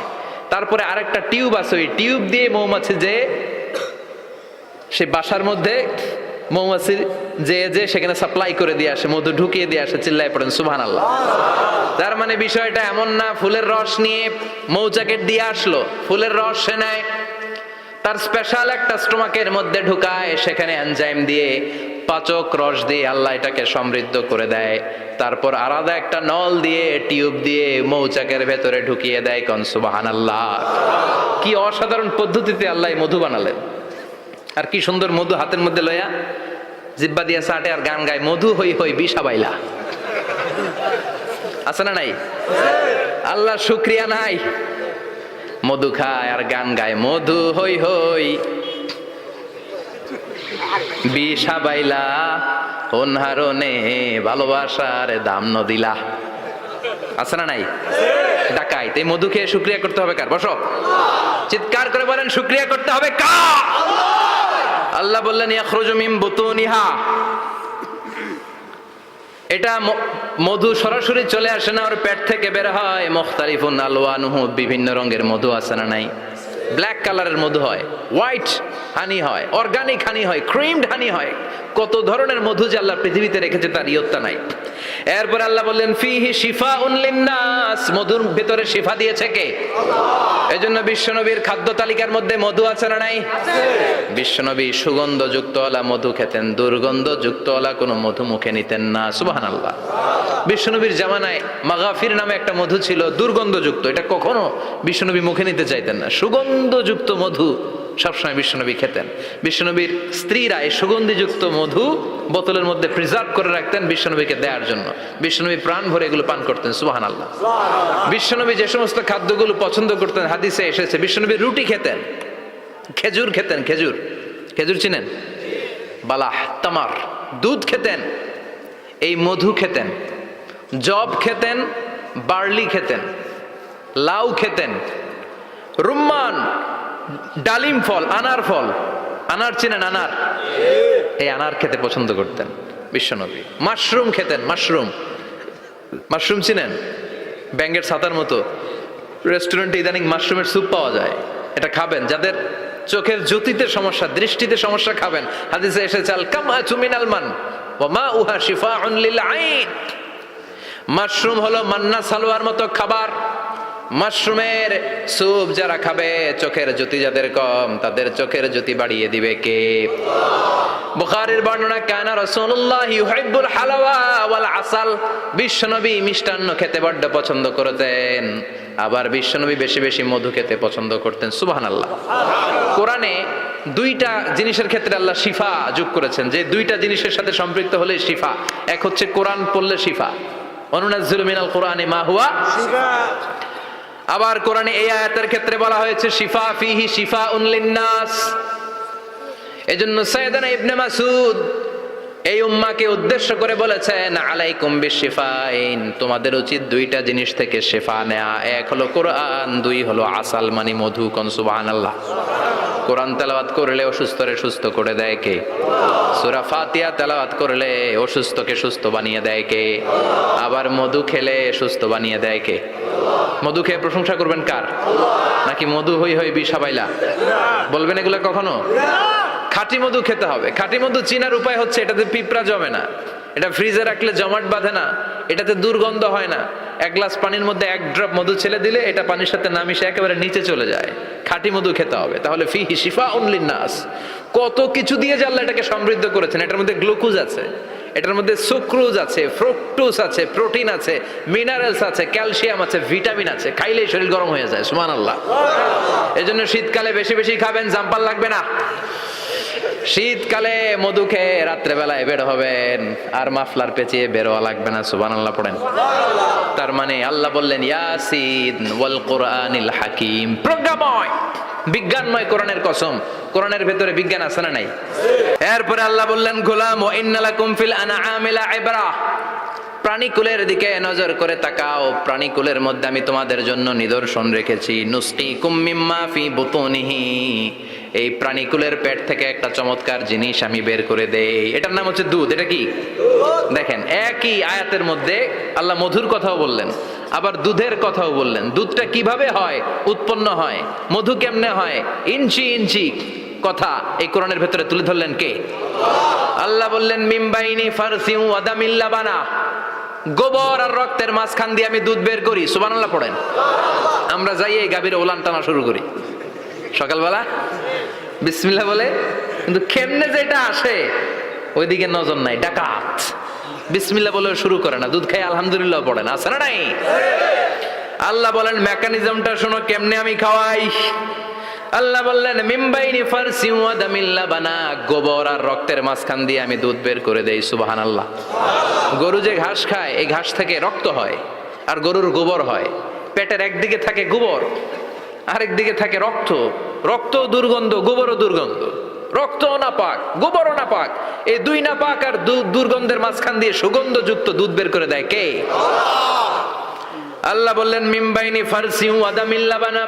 তারপরে আরেকটা টিউব আছে, ওই টিউব দিয়ে মৌমাছি যে সে বাসার মধ্যে মৌমাছি যে সেখানে সাপ্লাই করে দিয়ে আসে, মধু ঢুকিয়ে দিয়ে আসে। চিল্লায় পড়েন সুবহানাল্লাহ। তার মানে বিষয়টা এমন না ফুলের রস নিয়ে মৌচাকের দিয়ে আসলো, ফুলের রস সে নেয়, তার স্পেশাল একটা স্টোমাকের মধ্যে ঢুকায়, সেখানে এনজাইম দিয়ে, পাচক রস দিয়ে আল্লাহ এটাকে সমৃদ্ধ করে দেয়। তারপর আলাদা একটা নল দিয়ে, টিউব দিয়ে মৌচাকের ভেতরে ঢুকিয়ে দেয়। কোন সুবহানাল্লাহ। কি অসাধারণ পদ্ধতিতে আল্লাহ মধু বানালেন। আর কি সুন্দর মধু হাতের মধ্যে লয়া জিব্বা দিয়া চাটে আর গান গায়, মধু হই হই বিষা বাইলা। আছে না নাই? আল্লাহ শুকরিয়া নাই? মধু খায় আর গান গায়, মধু হই হই বিষা বাইলা, অনহারণে ভালোবাসার দাম নদিলা। আছে না নাই? ডাকাইত। এই মধু খেয়ে শুকরিয়া করতে হবে কার? বসো, চিৎকার করে বলেন শুকরিয়া করতে হবে কার? আল্লাহ বললেন ইয়াখরুজু মিন বুতুনিহা, এটা মধু সরাসরি চলে আসে না, ওর পেট থেকে বের হয়। মুখতালিফুন আলওয়ানুহু, বিভিন্ন রঙের মধু আছে না নাই? ব্ল্যাক কালারের মধু হয়, হোয়াইট হানি হয়, অর্গানিক হানি হয়, ক্রিমড হানি হয়। কত ধরনের মধু যে আল্লাহ পৃথিবীতে রেখেছে তার ইয়ত্তা নাই। এরপর আল্লাহ বললেন ফিহি শিফাউন লিন্নাস, মধুর ভিতরে শিফা দিয়েছে কে? আল্লাহ। এজন্য বিশ্বনবীর খাদ্য তালিকার মধ্যে মধু আছে না নাই? আছে। বিশ্বনবী সুগন্ধযুক্তওয়ালা মধু খেতেন, দুর্গন্ধযুক্তওয়ালা কোনো মধু মুখে নিতেন না। সুবহানাল্লাহ। বিশ্বনবীর জামানায় মাগাফির নামে একটা মধু ছিল, দুর্গন্ধযুক্ত। এটা কখনো বিশ্বনবী মুখে নিতে চাইতেন না। সুগন্ধযুক্ত মধু সবসময় বিশ্বনবী খেতেন। বিশ্বনবীর স্ত্রীরা এই সুগন্ধিযুক্ত মধু বোতলের মধ্যে প্রিজার্ভ করে রাখতেন বিশ্বনবীকে দেওয়ার জন্য। বিশ্বনবী প্রাণ ভরে এগুলো পান করতেন। সুবহানাল্লাহ। বিশ্বনবী যে সমস্ত খাদ্যগুলো পছন্দ করতেন হাদিসে এসেছে, বিশ্বনবী রুটি খেতেন, খেজুর খেতেন। খেজুর, খেজুর চিনেন? বালাহ, তামার। দুধ খেতেন, এই মধু খেতেন, জব খেতেন, বার্লি খেতেন, লাউ খেতেন, রুম্মান, ডালিম ফল, আনার ফল। আনার চিনেন? আনার, এই আনার খেতে পছন্দ করতেন বিশ্বনবী। মাশরুম খেতেন, মাশরুম। মাশরুম চিনেন? ব্যাঙের ছাতার মতো। রেস্টুরেন্টে ইদানিং মাশরুমের স্যুপ পাওয়া যায়, এটা খাবেন। যাদের চোখের জ্যোতিতে সমস্যা, দৃষ্টিতে সমস্যা, খাবেন। হাদিসে এসেছে আল কামআতু মিনাল মান ওয়া মাউহা শিফাউন লিল আইন। মাশরুম হলো মান্না সালোয়ার মতো খাবার। মাশরুমের স্যুপ যারা খাবে, চোখের জ্যোতি যাদের কম, তাদের চোখের জ্যোতি বাড়িয়ে দিবে কে? বুখারীর বর্ণনা, কানা রাসূলুল্লাহ ইউহিব্বুল হালাওয়া ওয়াল আসাল। বিশ্বনবী মিষ্টান্ন খেতে বড্ড পছন্দ করতেন, আবার বিশ্বনবী বেশি বেশি মধু খেতে পছন্দ করতেন। সুবহানাল্লাহ। কোরআনে দুইটা জিনিসের ক্ষেত্রে আল্লাহ শিফা যোগ করেছেন, যে দুইটা জিনিসের সাথে সম্পৃক্ত হলে শিফা। এক হচ্ছে কোরআন পড়লে শিফা, অনুনাজ্জিলু মিনাল কোরআনি মা হুয়া শিফা। আবার কোরআনে এই আয়াতের ক্ষেত্রে বলা হয়েছে শিফা ফিহি শিফাউন লিন্নাস। এজন্য সাইয়েদানা ইবনে মাসউদ এই উম্মাহকে উদ্দেশ্য করে বলেছেন, আলাইকুম বিশিফাইন, তোমাদের উচিত দুইটা জিনিস থেকে শিফা নেয়া। এক হলো কোরআন, দুই হলো আসাল মানে মধু। কোন সুবহানাল্লাহ। কোরআন তেলাওয়াত করলে অসুস্থরে সুস্থ করে দেয় কে? সূরা ফাতিহা তেলাওয়াত করলে অসুস্থকে সুস্থ বানিয়ে দেয় কে? আবার মধু খেলে সুস্থ বানিয়ে দেয় কে? মধু খেয়ে প্রশংসা করবেন কার? নাকি মধু হই হই বিষাবাইলা বলবেন এগুলো কখনো? খাঁটি মধু খেতে হবে। খাঁটি মধু চিনার উপায় হচ্ছে এটাতে পিঁপড়া জমে না, এটা ফ্রিজে রাখলে জমাট বাঁধে না, এটাতে দুর্গন্ধ হয় না। এক গ্লাস পানির মধ্যে এক ড্রপ মধু ছেলে দিলে এটা পানির সাথে না মিশে একেবারে নিচে চলে যায়। খাঁটি মধু খেতে হবে। তাহলে ফিহি শিফাউন লিন্নাস। কত কিছু দিয়ে যে আল্লাহ এটাকে সমৃদ্ধ করেছেন। এটার মধ্যে গ্লুকোজ আছে, এটার মধ্যে সুক্রোজ আছে, ফ্রুক্টোজ আছে, প্রোটিন আছে, মিনারেলস আছে, ক্যালসিয়াম আছে, ভিটামিন আছে। খাইলেই শরীর গরম হয়ে যায়। সুবহানাল্লাহ। এজন্য শীতকালে বেশি বেশি খাবেন, জাম্পার লাগবে না। শীতকালে মধু খেয়ে রাত্রে বেলায় বের হবেন, আর মাফলার পেঁচিয়ে বেরোয়া লাগবে না। সুবহানাল্লাহ পড়েন। তার মানে আল্লাহ বললেন ইয়াসিন ওয়াল কোরআনিল হাকিম, প্রজ্ঞাময়, বিজ্ঞানময় কোরআনের কসম। কোরআনের ভেতরে বিজ্ঞান আছে না নাই? এরপরে আল্লাহ বললেন গোলাম ওয়া ইন্না লাকুম ফিল আনআমি লাইবরা, প্রাণীকুলের দিকে নজর করে তাকাও। প্রাণীকুলের মধ্যে আমি তোমাদের জন্য নিদর্শন রেখেছি। নুসকিকুম মিম্মা ফি বুতুনিহি, এই প্রাণীকুলের পেট থেকে একটা চমৎকার জিনিস আমি বের করে দেই, এটার নাম হচ্ছে দুধ। এটা কি? দেখেন, একই আয়াতের মধ্যে আল্লাহ মধুর কথাও বললেন, আবার দুধের কথাও বললেন। দুধটা কিভাবে হয়, উৎপন্ন হয়, মধু কেমনে হয়, ইঞ্চি ইঞ্চি কথা এই কোরআনের ভেতরে তুলে ধরলেন কে? আল্লাহ বললেন মিমবাইনি ফারসিউ ওয়া দামিল লাবানা, গোবর আর রক্তের মাঝখান দিয়ে আমি দুধ বের করি। সুবহানাল্লাহ পড়েন। আমরা যাই এই গাভীর ওলান টানা শুরু করি সকালবেলা বিসমিল্লাহ বলে, কিন্তু কেমনে যেটা আসে ওইদিকে নজর নাই। ডাকাত বিসমিল্লাহ বলে শুরু করে না, দুধ খাই আলহামদুলিল্লাহ পড়ে না, আছে না নাই? আল্লাহ বলেন মেকানিজমটা শোনো কেমনে আমি খাওয়াই। আল্লাহ বললেন মিমবাইনি ফারসি ওয়া দামিল লাবানা, গোবর আর রক্তের মাঝখান দিয়ে আমি দুধ বের করে দেই। সুবহানাল্লাহ। গরু যে ঘাস খায়, এই ঘাস থেকে রক্ত হয় আর গরুর গোবর হয়। পেটের একদিকে থাকে গোবর, আরেক দিকে থাকে রক্ত। রক্ত দুর্গন্ধ, গোবরও দুর্গন্ধ। রক্তও নাপাক, গোবরও নাপাক। এই দুই নাপাক আর দুর্গন্ধের মাঝখান দিয়ে সুগন্ধযুক্ত দুধ বের করে দেয় কে? আল্লাহ বললেন মিমবাইনি ফারসি ওয়া দামিল লাবানা,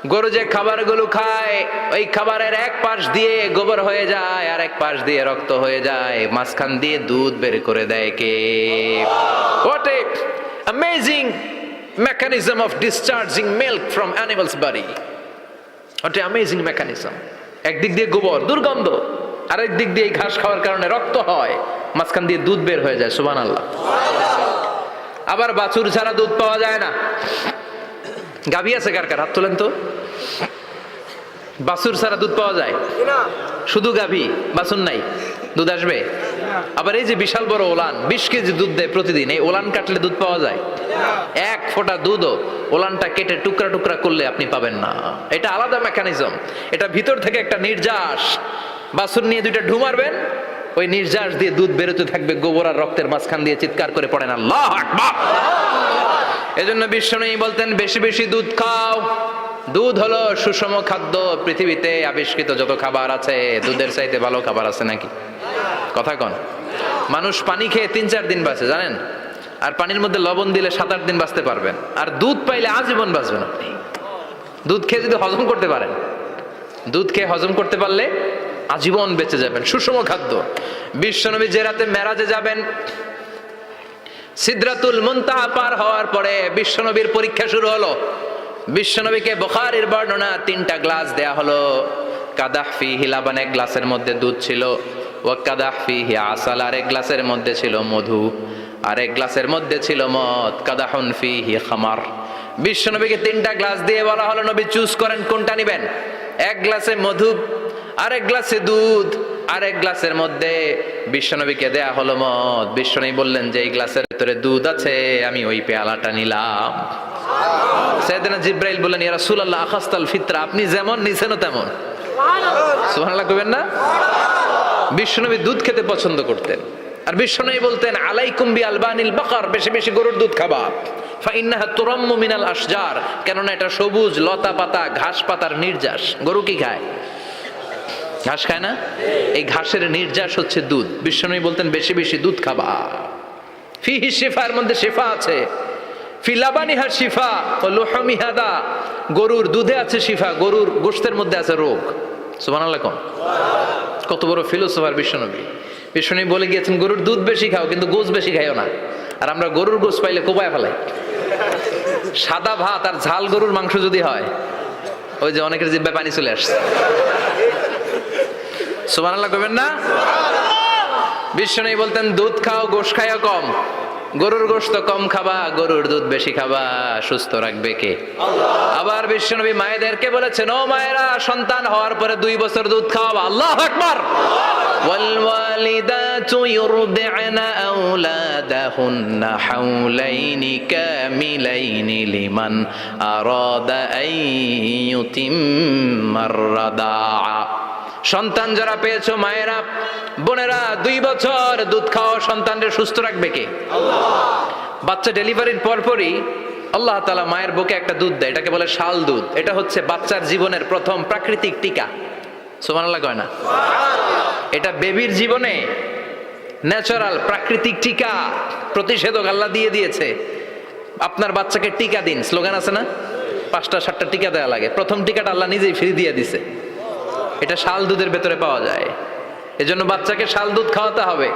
গরু যে খাবারগুলো খায় ওই খাবারের এক পাশ দিয়ে গোবর হয়ে যায় আর এক পাশ দিয়ে রক্ত হয়ে যায়, মাঝখান দিয়ে দুধ বের করে দেয় কে? What a amazing mechanism of discharging milk from animal's body. What a amazing mechanism. একদিক দিয়ে গোবর দুর্গন্ধ, আরেক দিক দিয়ে ঘাস খাওয়ার কারণে রক্ত হয়, মাঝখান দিয়ে দুধ বের হয়ে যায়। সুবহানাল্লাহ। আবার বাছুর ছাড়া দুধ পাওয়া যায় না। গাভী আছে কার কার? হাত তোলেন তো। বাছুর ছাড়া দুধ পাওয়া যায়? শুধু গাভী, বাছুর নাই, দুধ আসবে? আবার এই যে বিশাল বড় ওলান 20 কেজি দুধ দেয় প্রতিদিন, এই ওলান কাটলে দুধ পাওয়া যায়? এক ফোঁটা দুধও ওলানটা কেটে টুকরা টুকরা করলে আপনি পাবেন না। এটা আলাদা মেকানিজম। এটা ভিতর থেকে একটা নির্যাস। বাছুর নিয়ে দুইটা ঢু মারবেন, ওই নির্যাস দিয়ে দুধ বেরোতে থাকবে, গোবর আর রক্তের মাঝখান দিয়ে চিৎকার করে পড়েন আল্লাহু আকবার। এজন্য বিশ্বনবী বলতেন বেশি বেশি দুধ খাও। দুধ হলো সুষম খাদ্য। পৃথিবীতে আবিষ্কৃত যত খাবার আছে দুধের চাইতে ভালো খাবার আছে নাকি? কথা কন। মানুষ পানি খেয়ে 3-4 দিন বাঁচে জানেন, আর পানির মধ্যে লবণ দিলে 7-8 দিন বাঁচতে পারবেন। আর দুধ পাইলে আজীবন বাঁচবেন আপনি। দুধ খেয়ে যদি হজম করতে পারেন, দুধ খেয়ে হজম করতে পারলে আজীবন বেঁচে যাবেন। সুষম খাদ্য। বিশ্বনবী যে রাতে মেরাজে যাবেন, সিদরাতুল মুনতাহা পার হওয়ার পরে বিশ্বনবীর পরীক্ষা শুরু হলো। বিশ্বনবীকে বুখারীর বর্ণনা 3টা গ্লাস দেয়া হলো। কাদাহ ফিহি লাবান, এক গ্লাসের মধ্যে দুধ ছিল। ওয়া কাদাহ ফিহি আসাল, আর এক গ্লাসের মধ্যে ছিল মধু, আর এক গ্লাসের মধ্যে ছিল মদ। কাদাহুন ফিহি খামার। বিশ্বনবীকে 3টা গ্লাস দিয়ে বলা হলো নবী চুজ করেন কোনটা নেবেন। এক গ্লাসে মধু, আরেক গ্লাসে দুধ, আরেক গ্লাসের মধ্যে বিশ্বনবীকে দেয়া হলো মদ। বিশ্বনবী বললেন যে এই গ্লাসের ভিতরে দুধ আছে, আমি ওই পেয়ালাটা নিলাম। সাইয়েদনা জিবরাইল বললেন ইয়া রাসূলুল্লাহ আখাস্তাল ফিতরা, আপনি যেমন নিছেন তেমন। সুবহানাল্লাহ কইবেন না? বিশ্বনবী দুধ খেতে পছন্দ করতেন। আর বিশ্বনবী বলতেন আলাইকুম বি আলবানিল বাকার, বেশি বেশি গরুর দুধ খাবা। ফাইন্নাহা তুরাম্মু মিনাল আশজার, কেননা এটা সবুজ লতা পাতা ঘাস পাতার নির্যাস। গরু কি খায়? ঘাস খায় না? এই ঘাসের নির্যাস হচ্ছে দুধ। বিশ্বনবী বলতেন বেশি বেশি দুধ খাবা। ফিহি শিফা, এর মধ্যে শিফা আছে। ফি লাবানিহা শিফা ওয়া লুহুমিহা দা, গরুর দুধে আছে শিফা, গরুর গোশতের মধ্যে আছে রোগ। সুবহানাল্লাহ। কত বড় ফিলোসোফার বিশ্বনবী। বিশ্বনবী বলে গিয়েছেন গরুর দুধ বেশি খাও, কিন্তু গোশ বেশি খাইও না। আর আমরা গরুর গোশ পাইলে কোপায় ফেলাই। সাদা ভাত আর ঝাল গরুর মাংস যদি হয়, ওই যে অনেকের জিহ্বায় পানি চলে আসছে। সুবহানাল্লাহ কইবেন না? বিশ্বনবী বলতেন দুধ খাও, গোশ খাইও কম। গরুর গোশত কম খাবা, গরুর দুধ বেশি খাবা। সুস্থ রাখবে কে? আবার বিশ্বনবী মায়েদেরকে বলেছেন ও মায়েরা, সন্তান হওয়ার পরে 2 বছর দুধ খাওয়াবা। আল্লাহু আকবার। ওয়াল ওয়ালিদাতু ইউরদি'না আওলাদাহুন্না হাওলাইনি কামিলাইনি লিমান আরাদা আন ইউতিম্মার রাদা'a। সন্তান যারা পেয়েছো মায়েরা, বোনেরা, 2 বছর দুধ খাওয়া সন্তানদের সুস্থ রাখবে কে? আল্লাহ। বাচ্চা ডেলিভারির পরপরই আল্লাহ তাআলা মায়ের বুকে একটা দুধ দেয়, এটাকে বলে শাল দুধ। এটা হচ্ছে বাচ্চার জীবনের প্রথম প্রাকৃতিক টিকা। সুবহানাল্লাহ কয় না? এটা বেবির জীবনে ন্যাচারাল প্রাকৃতিক টিকা, প্রতিষেধক আল্লাহ দিয়ে দিয়েছে। আপনার বাচ্চাকে টিকা দিন, স্লোগান আছে না? 5টা-7টা টিকা দেওয়া লাগে। প্রথম টিকাটা আল্লাহ নিজেই ফ্রি দিয়ে দিছে। এটা শাল দুধের ভেতরে পাওয়া যায়। এজন্য বাচ্চাকে শাল দুধ খাওয়াতে হবে।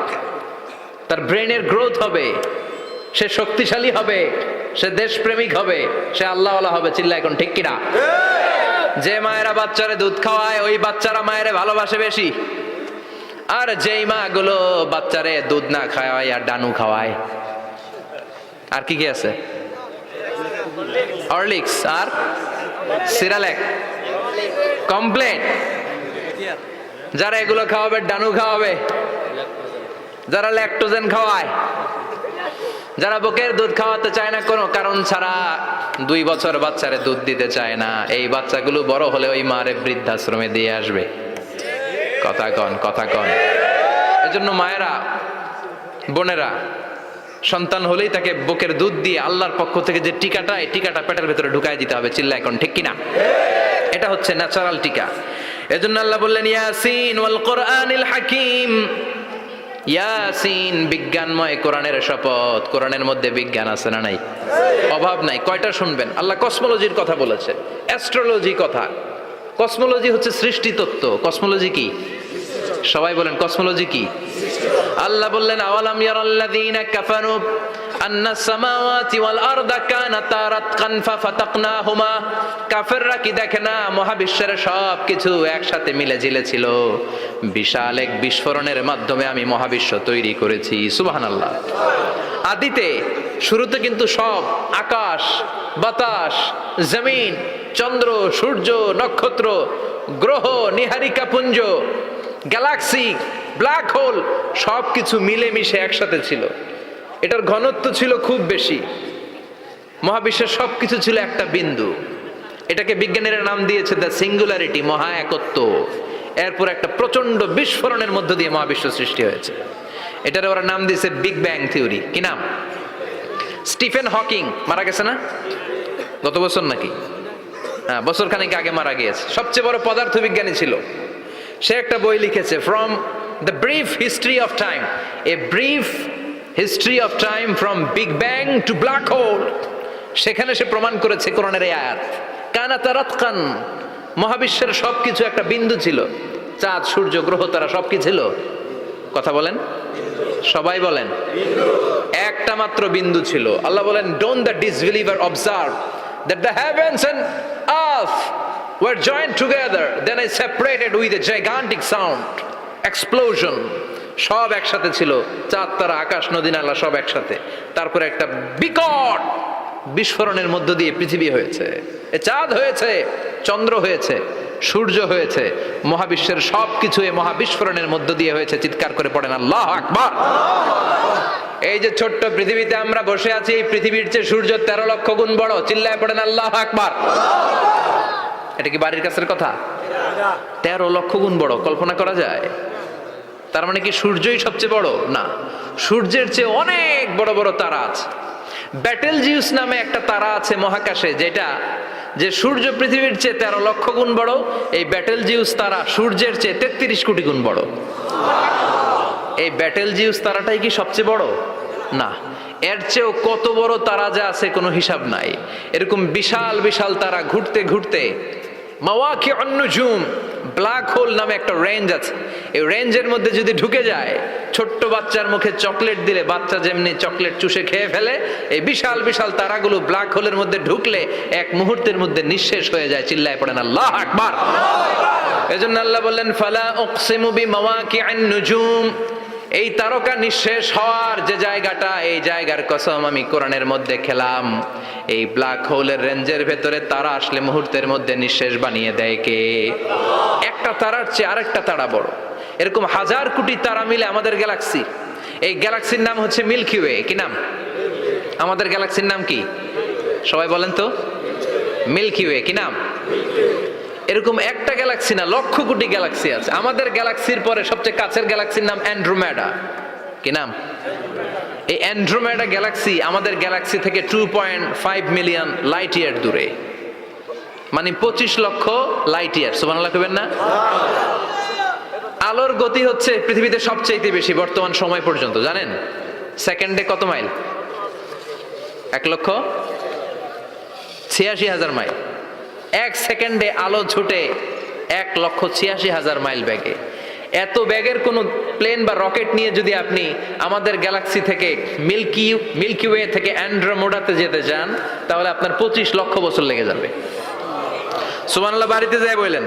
তার ব্রেনের গ্রোথ হবে, সে শক্তিশালী হবে, সে দেশপ্রেমিক হবে, সে আল্লাহওয়ালা হবে। চিল্লা এখন ঠিক কিনা? যে মায়েরা বাচ্চারে দুধ খাওয়ায় ওই বাচ্চারা মায়েরে ভালোবাসে বেশি। আর যেই মা গুলো বাচ্চারে দুধ না খাওয়ায় আর ডানু খাওয়ায়, আর কি কি আছে? হরলিক্স আর সিরালেক, কমপ্লেন। যারা এগুলো খাওয়াবে, ডানু খাওয়াবে, যারা ল্যাকটোজেন খাওয়ায়, যারা বুকের দুধ খাওয়াতে চায় না কোনো কারণ ছাড়া, 2 বছর বাচ্চারে দুধ দিতে চায় না, এই বাচ্চাগুলো বড় হলে ওই মারে বৃদ্ধাশ্রমে দিয়ে আসবে। কথা কন, কথা কন। এজন্য মায়েরা, বোনেরা, সন্তান হলেই তাকে বুকের দুধ দিয়ে আল্লাহর পক্ষ থেকে যে টিকাটা, এই টিকাটা পেটের ভেতরে ঢুকাই দিতে হবে। চিল্লা এখন ঠিক কিনা? এটা হচ্ছে ন্যাচারাল টিকা। এজন্য আল্লাহ বললেন ইয়াসিন ওয়াল কোরআনিল হাকিম, ইয়াসিন, বিজ্ঞানময় কোরআনের শপথ। কোরআনের মধ্যে বিজ্ঞান আছে না নাই? অভাব নাই। কয়টা শুনবেন? আল্লাহ কসমোলজির কথা বলেছে, অ্যাস্ট্রোলজি কথা। কসমোলজি হচ্ছে সৃষ্টি তত্ত্ব। কসমোলজি কি? সবাই বলেন কসমোলজি কি? আল্লাহ বললেন আওয়ালাম ইয়ারাল্লাযীনা কাফারু আন্নাস সামাওয়াতি ওয়াল আরদা কানাতা রাতকান ফাফাতাকনাহুমা। কাফেররা কি দেখে না মহাবিশ্বের সব কিছু একসাথে মিলে ঝিলে ছিল, বিশাল এক বিস্ফোরণের মাধ্যমে আমি মহাবিশ্ব তৈরি করেছি। সুবহানাল্লাহ। আদিতে শুরুতে কিন্তু সব আকাশ, বাতাস, জমিন, চন্দ্র, সূর্য, নক্ষত্র, গ্রহ, নীহারিকা পুঞ্জ, গ্যালাক্সি, ব্ল্যাক হোল সবকিছু মিলেমিশে একসাথে ছিল। এটার ঘনত্ব ছিল খুব বেশি। মহাবিশ্বের সবকিছু ছিল একটা বিন্দু। এটাকে বিজ্ঞানীরা নাম দিয়েছে দ্য সিঙ্গুলারিটি, মহা একত্ব। এরপর একটা প্রচন্ড বিস্ফোরণের মধ্য দিয়ে মহাবিশ্ব সৃষ্টি হয়েছে। এটার ওরা নাম দিয়েছে বিগ ব্যাং থিওরি। কি নাম? স্টিফেন হকিং মারা গেছে না গত বছর নাকি? হ্যাঁ, বছর খানিক আগে মারা গিয়েছে। সবচেয়ে বড় পদার্থবিজ্ঞানী ছিল। সে একটা বই লিখেছে, from the brief history of time, a brief history of time from big bang two black hole. সেখানে সে প্রমাণ করেছে কোরআনের এই আয়াত, কানাতা রাতকান, মহাবিশ্বের সবকিছু একটা বিন্দু ছিল। চাঁদ, সূর্য, গ্রহ, তারা সব কি ছিল? কথা বলেন, সবাই বলেন। একটা মাত্র বিন্দু ছিল। আল্লাহ বলেন, don't the disbeliever observe that the heavens and earth were joined together, then I separated with a gigantic sound, explosion. সব একসাথে ছিল, চাঁদ, তারা, আকাশ, নদী, নালা সব একসাথে। তারপরে একটা বিকট বিস্ফোরণের মধ্য দিয়ে পৃথিবী হয়েছে, এ চাঁদ হয়েছে, চন্দ্র হয়েছে, সূর্য হয়েছে, মহাবিশ্বের সবকিছু এই মহাবিস্ফোরণের মধ্য দিয়ে হয়েছে। চিৎকার করে পড়েন আল্লাহু আকবার। এই যে ছোট্ট পৃথিবীতে আমরা বসে আছি, এই পৃথিবীর চেয়ে সূর্য 13 লক্ষ গুণ বড়। চিল্লায় পড়েন আল্লাহু আকবার। এটা কি বাড়ির কাছের কথা? 13 লক্ষ গুণ বড়, কল্পনা করা যায়? তার মানে কি সূর্যই সবচেয়ে বড়? না, সূর্যের চেয়ে অনেক বড় বড় তারা আছে। ব্যাটেল জিউস নামে একটা তারা আছে মহাকাশে, যেটা যে সূর্য পৃথিবীর চেয়ে 13 লক্ষ গুণ বড়। এই ব্যাটেল জিউস তারা সূর্যের চেয়ে 33 কোটি গুণ বড়। এই ব্যাটেল জিউস তারাটাই কি সবচেয়ে বড়? না, এর চেয়েও কত বড় তারা যা আছে কোনো হিসাব নাই। এরকম বিশাল বিশাল তারা ঘুরতে ঘুরতে মাওয়াকিউন নুজুম, ব্ল্যাক হোল নামে একটা রেঞ্জ আছে। এই রেঞ্জের মধ্যে যদি ঢুকে যায়, ছোট্ট বাচ্চার মুখে চকলেট দিলে বাচ্চা যেমনি চকলেট চুষে খেয়ে ফেলে, এই বিশাল বিশাল তারাগুলো ব্ল্যাক হোলের মধ্যে ঢুকলে এক মুহূর্তের মধ্যে নিঃশেষ হয়ে যায়। চিল্লায় পড়েন আল্লাহু আকবার। এজন্য আল্লাহ বললেন, ফালা উকসিমু বিমাওয়াকিউন নুজুম, এই তারকা নিঃশেষ হওয়ার যে জায়গাটা, এই জায়গার কসম আমি কোরআনের মধ্যে খেলাম। এই ব্ল্যাক হোলের রেঞ্জের ভেতরে তারা আসলে মুহূর্তের মধ্যে নিঃশেষ বানিয়ে দেয় কে? একটা তারার চেয়ে আরেকটা তারা বড়। এরকম হাজার কোটি তারা মিলে আমাদের গ্যালাক্সি। এই গ্যালাক্সির নাম হচ্ছে মিল্কি ওয়ে। কি নাম? আমাদের গ্যালাক্সির নাম কি? সবাই বলেন তো। Milky Way. কি নাম? এরকম একটা গ্যালাক্সি না, লক্ষ কোটি গ্যালাক্সি আছে। আমাদের গ্যালাক্সির পরে সবচেয়ে কাছের গ্যালাক্সির নাম অ্যান্ড্রোমেডা। কি নাম? এই অ্যান্ড্রোমেডা গ্যালাক্সি আমাদের গ্যালাক্সি থেকে 2.5 মিলিয়ন লাইট ইয়ার দূরে, মানে 25 লক্ষ লাইট ইয়ার। সুবহানাল্লাহ কইবেন না? আলোর গতি হচ্ছে পৃথিবীতে সবচেয়ে বেশি বর্তমান সময় পর্যন্ত, জানেন? সেকেন্ডে কত মাইল? 1,86,000 মাইল। এক সেকেন্ডে আলো ছুটে 1,86,000 মাইল বেগে। এত বেগের কোন প্লেন বা রকেট নিয়ে যদি আপনি আমাদের গ্যালাক্সি থেকে মিল্কি ওয়ে থেকে অ্যান্ড্রোমেডাতে যেতে চান, তাহলে আপনার 25 লক্ষ বছর লেগে যাবে। সুবহানাল্লাহ বাড়িতে যায় বললেন।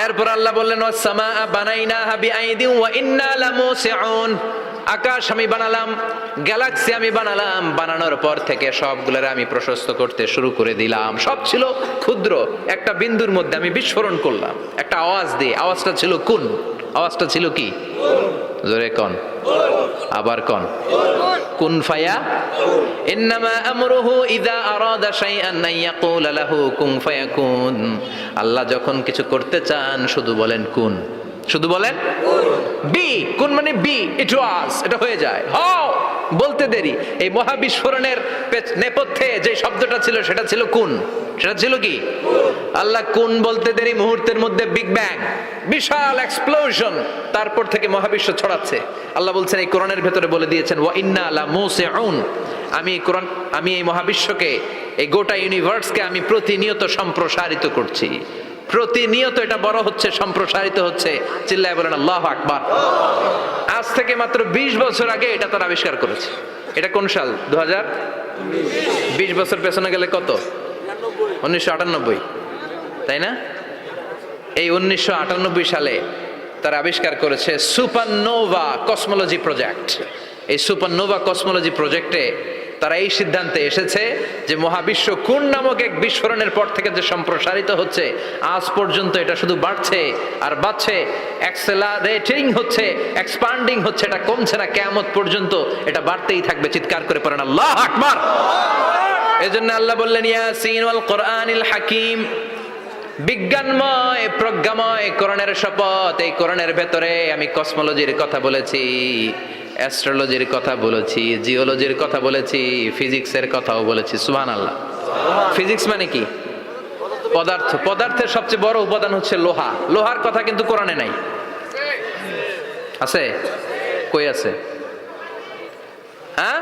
এরপর আল্লাহ বললেন, ওয়াস-সামাআ বানাইনাহা বিআইদিন ওয়া ইন্না লামুসিউন, আকাশ আমি বানালাম, গ্যালাক্সি আমি বানালাম। বানানোর পর থেকে সবগুলোর আমি প্রশস্ত করতে শুরু করে দিলাম। সব ছিল ক্ষুদ্র, একটা বিন্দুর মধ্যে আমি বিস্ফোরণ করলাম একটা আওয়াজ দিয়ে। আওয়াজটা ছিল কুন। আওয়াজটা ছিল কি? জোরে কন, আবার কন। কুন ফায়া ইন্নামা আমরুহু ইযা আরাদা শাইআন আন ইয়াকুলা লাহু কুন ফায়াকুন। আল্লাহ যখন কিছু করতে চান শুধু বলেন কুন, শুধু বলেন বি। কুন মানে বি, ইট ওয়াজ, এটা হয়ে যায়। হাও বলতে দেরি। এই মহাবিস্ফোরণের নেপথ্যে যে শব্দটা ছিল সেটা ছিল কুন। সেটা ছিল কি? আল্লাহ কুন বলতে দেরি, মুহূর্তের মধ্যে বিগ ব্যাং, বিশাল এক্সপ্লোশন, তারপর থেকে মহাবিশ্ব ছড়াচ্ছে। আল্লাহ বলছেন এই কোরআনের ভেতরে বলে দিয়েছেন ওয়া ইন্না লা মুসিউন, আমি এই মহাবিশ্বকে, এই গোটা ইউনিভার্সকে আমি প্রতিনিয়ত সম্প্রসারিত করছি। প্রতিনিয়ত এটা বড় হচ্ছে, সম্প্রসারিত হচ্ছে। চিল্লায় বলেন আল্লাহু আকবার। আজ থেকে মাত্র 20 বছর আগে এটা তারা আবিষ্কার করেছে। এটা কোন সাল? 2000। 20 বছর পেছনে গেলে কত? 1998, তাই না? এই 1998 সালে তারা আবিষ্কার করেছে সুপারনোভা কসমোলজি প্রজেক্ট। এই সুপারনোভা কসমোলজি প্রজেক্টে তারা এই সিদ্ধান্তে এসেছে যে মহাবিশ্ব কোন নামক এক বিস্ফোরণের পর থেকে যে সম্প্রসারিত হচ্ছে, আজ পর্যন্ত এটা শুধু বাড়ছে আর বাড়ছে, অ্যাক্সেলারেটিং হচ্ছে, এক্সপান্ডিং হচ্ছে, এটা কমছে না। কিয়ামত পর্যন্ত এটা বাড়তেই থাকবে। চিৎকার করে পড়েন আল্লাহু আকবার। এজন্য আল্লাহ বললেন ইয়াসিন ওয়াল কোরআনিল হাকিম, বিজ্ঞানময় প্রজ্ঞাময় কোরআনের শপথ। এই কোরআনের ভেতরে আমি কসমোলজির কথা বলেছি, অ্যাস্ট্রোলজির কথা বলেছি, জিওলজির কথা বলেছি, ফিজিক্সের কথাও বলেছি। সুবহানাল্লাহ। ফিজিক্স মানে কি? পদার্থ। পদার্থের সবচেয়ে বড় উপাদান হচ্ছে লোহা। লোহার কথা কিন্তু কোরআনে নাই। আছে? কই আছে? হ্যাঁ,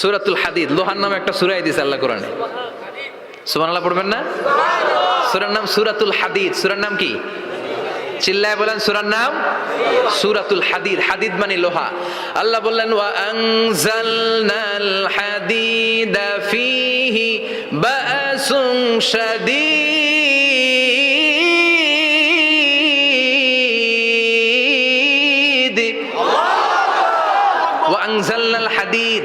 সূরাতুল হাদিদ, লোহার নামে একটা সূরাই দিয়েছে আল্লাহ কোরআনে। সুবহানাল্লাহ পড়বেন না? সূরার নাম সূরাতুল হাদিদ। সূরার নাম কি? চিল্লায় বলেন সূরার নাম সূরাতুল হাদিদ। হাদিদ মানে লোহা। আল্লাহ বললেন ওয়া আনজালনাল হাদিদা ফীহি বা'সুন শাদীদ। ওয়া আনজালনাল হাদিদ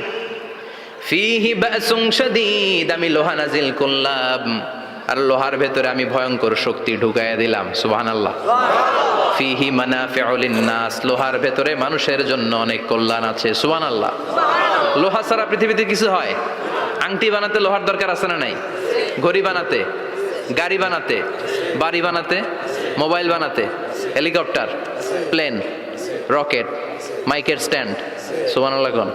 ফীহি বা'সুন শাদীদ, আমি লোহা নাজিল করলাম আর লোহার ভেতরে আমি ভয়ঙ্কর শক্তি ঢুকাইয়া দিলাম। সুবহানাল্লাহ। ফিহি মানাফিউ লিন-নাস, লোহার ভেতরে মানুষের জন্য অনেক কল্যাণ আছে। সুবহানাল্লাহ। লোহা ছাড়া পৃথিবীতে কিছু হয়? আংটি বানাতে লোহার দরকার আছে না নাই? ঘড়ি বানাতে, গাড়ি বানাতে, বাড়ি বানাতে, মোবাইল বানাতে, হেলিকপ্টার, প্লেন, রকেট, মাইকের স্ট্যান্ড। সুবহানাল্লাহ কোন?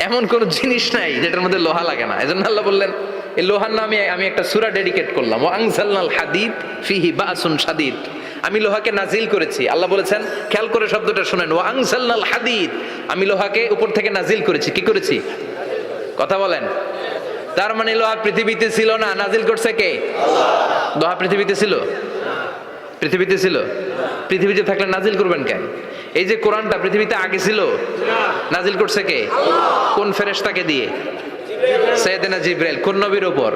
এমন কোন জিনিস নাই যেটার মধ্যে লোহা লাগে না। এজন্য আল্লাহ বললেন এই লোহার নামে আমি একটা সূরা ডেডিকেট করলাম, ওয়া আনজালনাল হাদিদ ফিহি বা'সুন শাদীদ। আমি লোহাকে নাজিল করেছি। আল্লাহ বলেছেন, খেয়াল করে শব্দটা শুনেন, ওয়া আনজালনাল হাদিদ, আমি লোহাকে উপর থেকে নাজিল করেছি। কি করেছি? কথা বলেন। তার মানে লোহা পৃথিবীতে ছিল না, নাজিল করছে কে? আল্লাহ। লোহা পৃথিবীতে ছিল? পৃথিবীতে ছিল? পৃথিবীতে থাকলে নাজিল করবেন কেন? এই যে কোরআনটা পৃথিবীতে আগে ছিল, নাজিল করছে কে? কোন ফেরেশতাকে দিয়ে? সাইয়েদনা জিবরাইল। কোন নবীর উপর?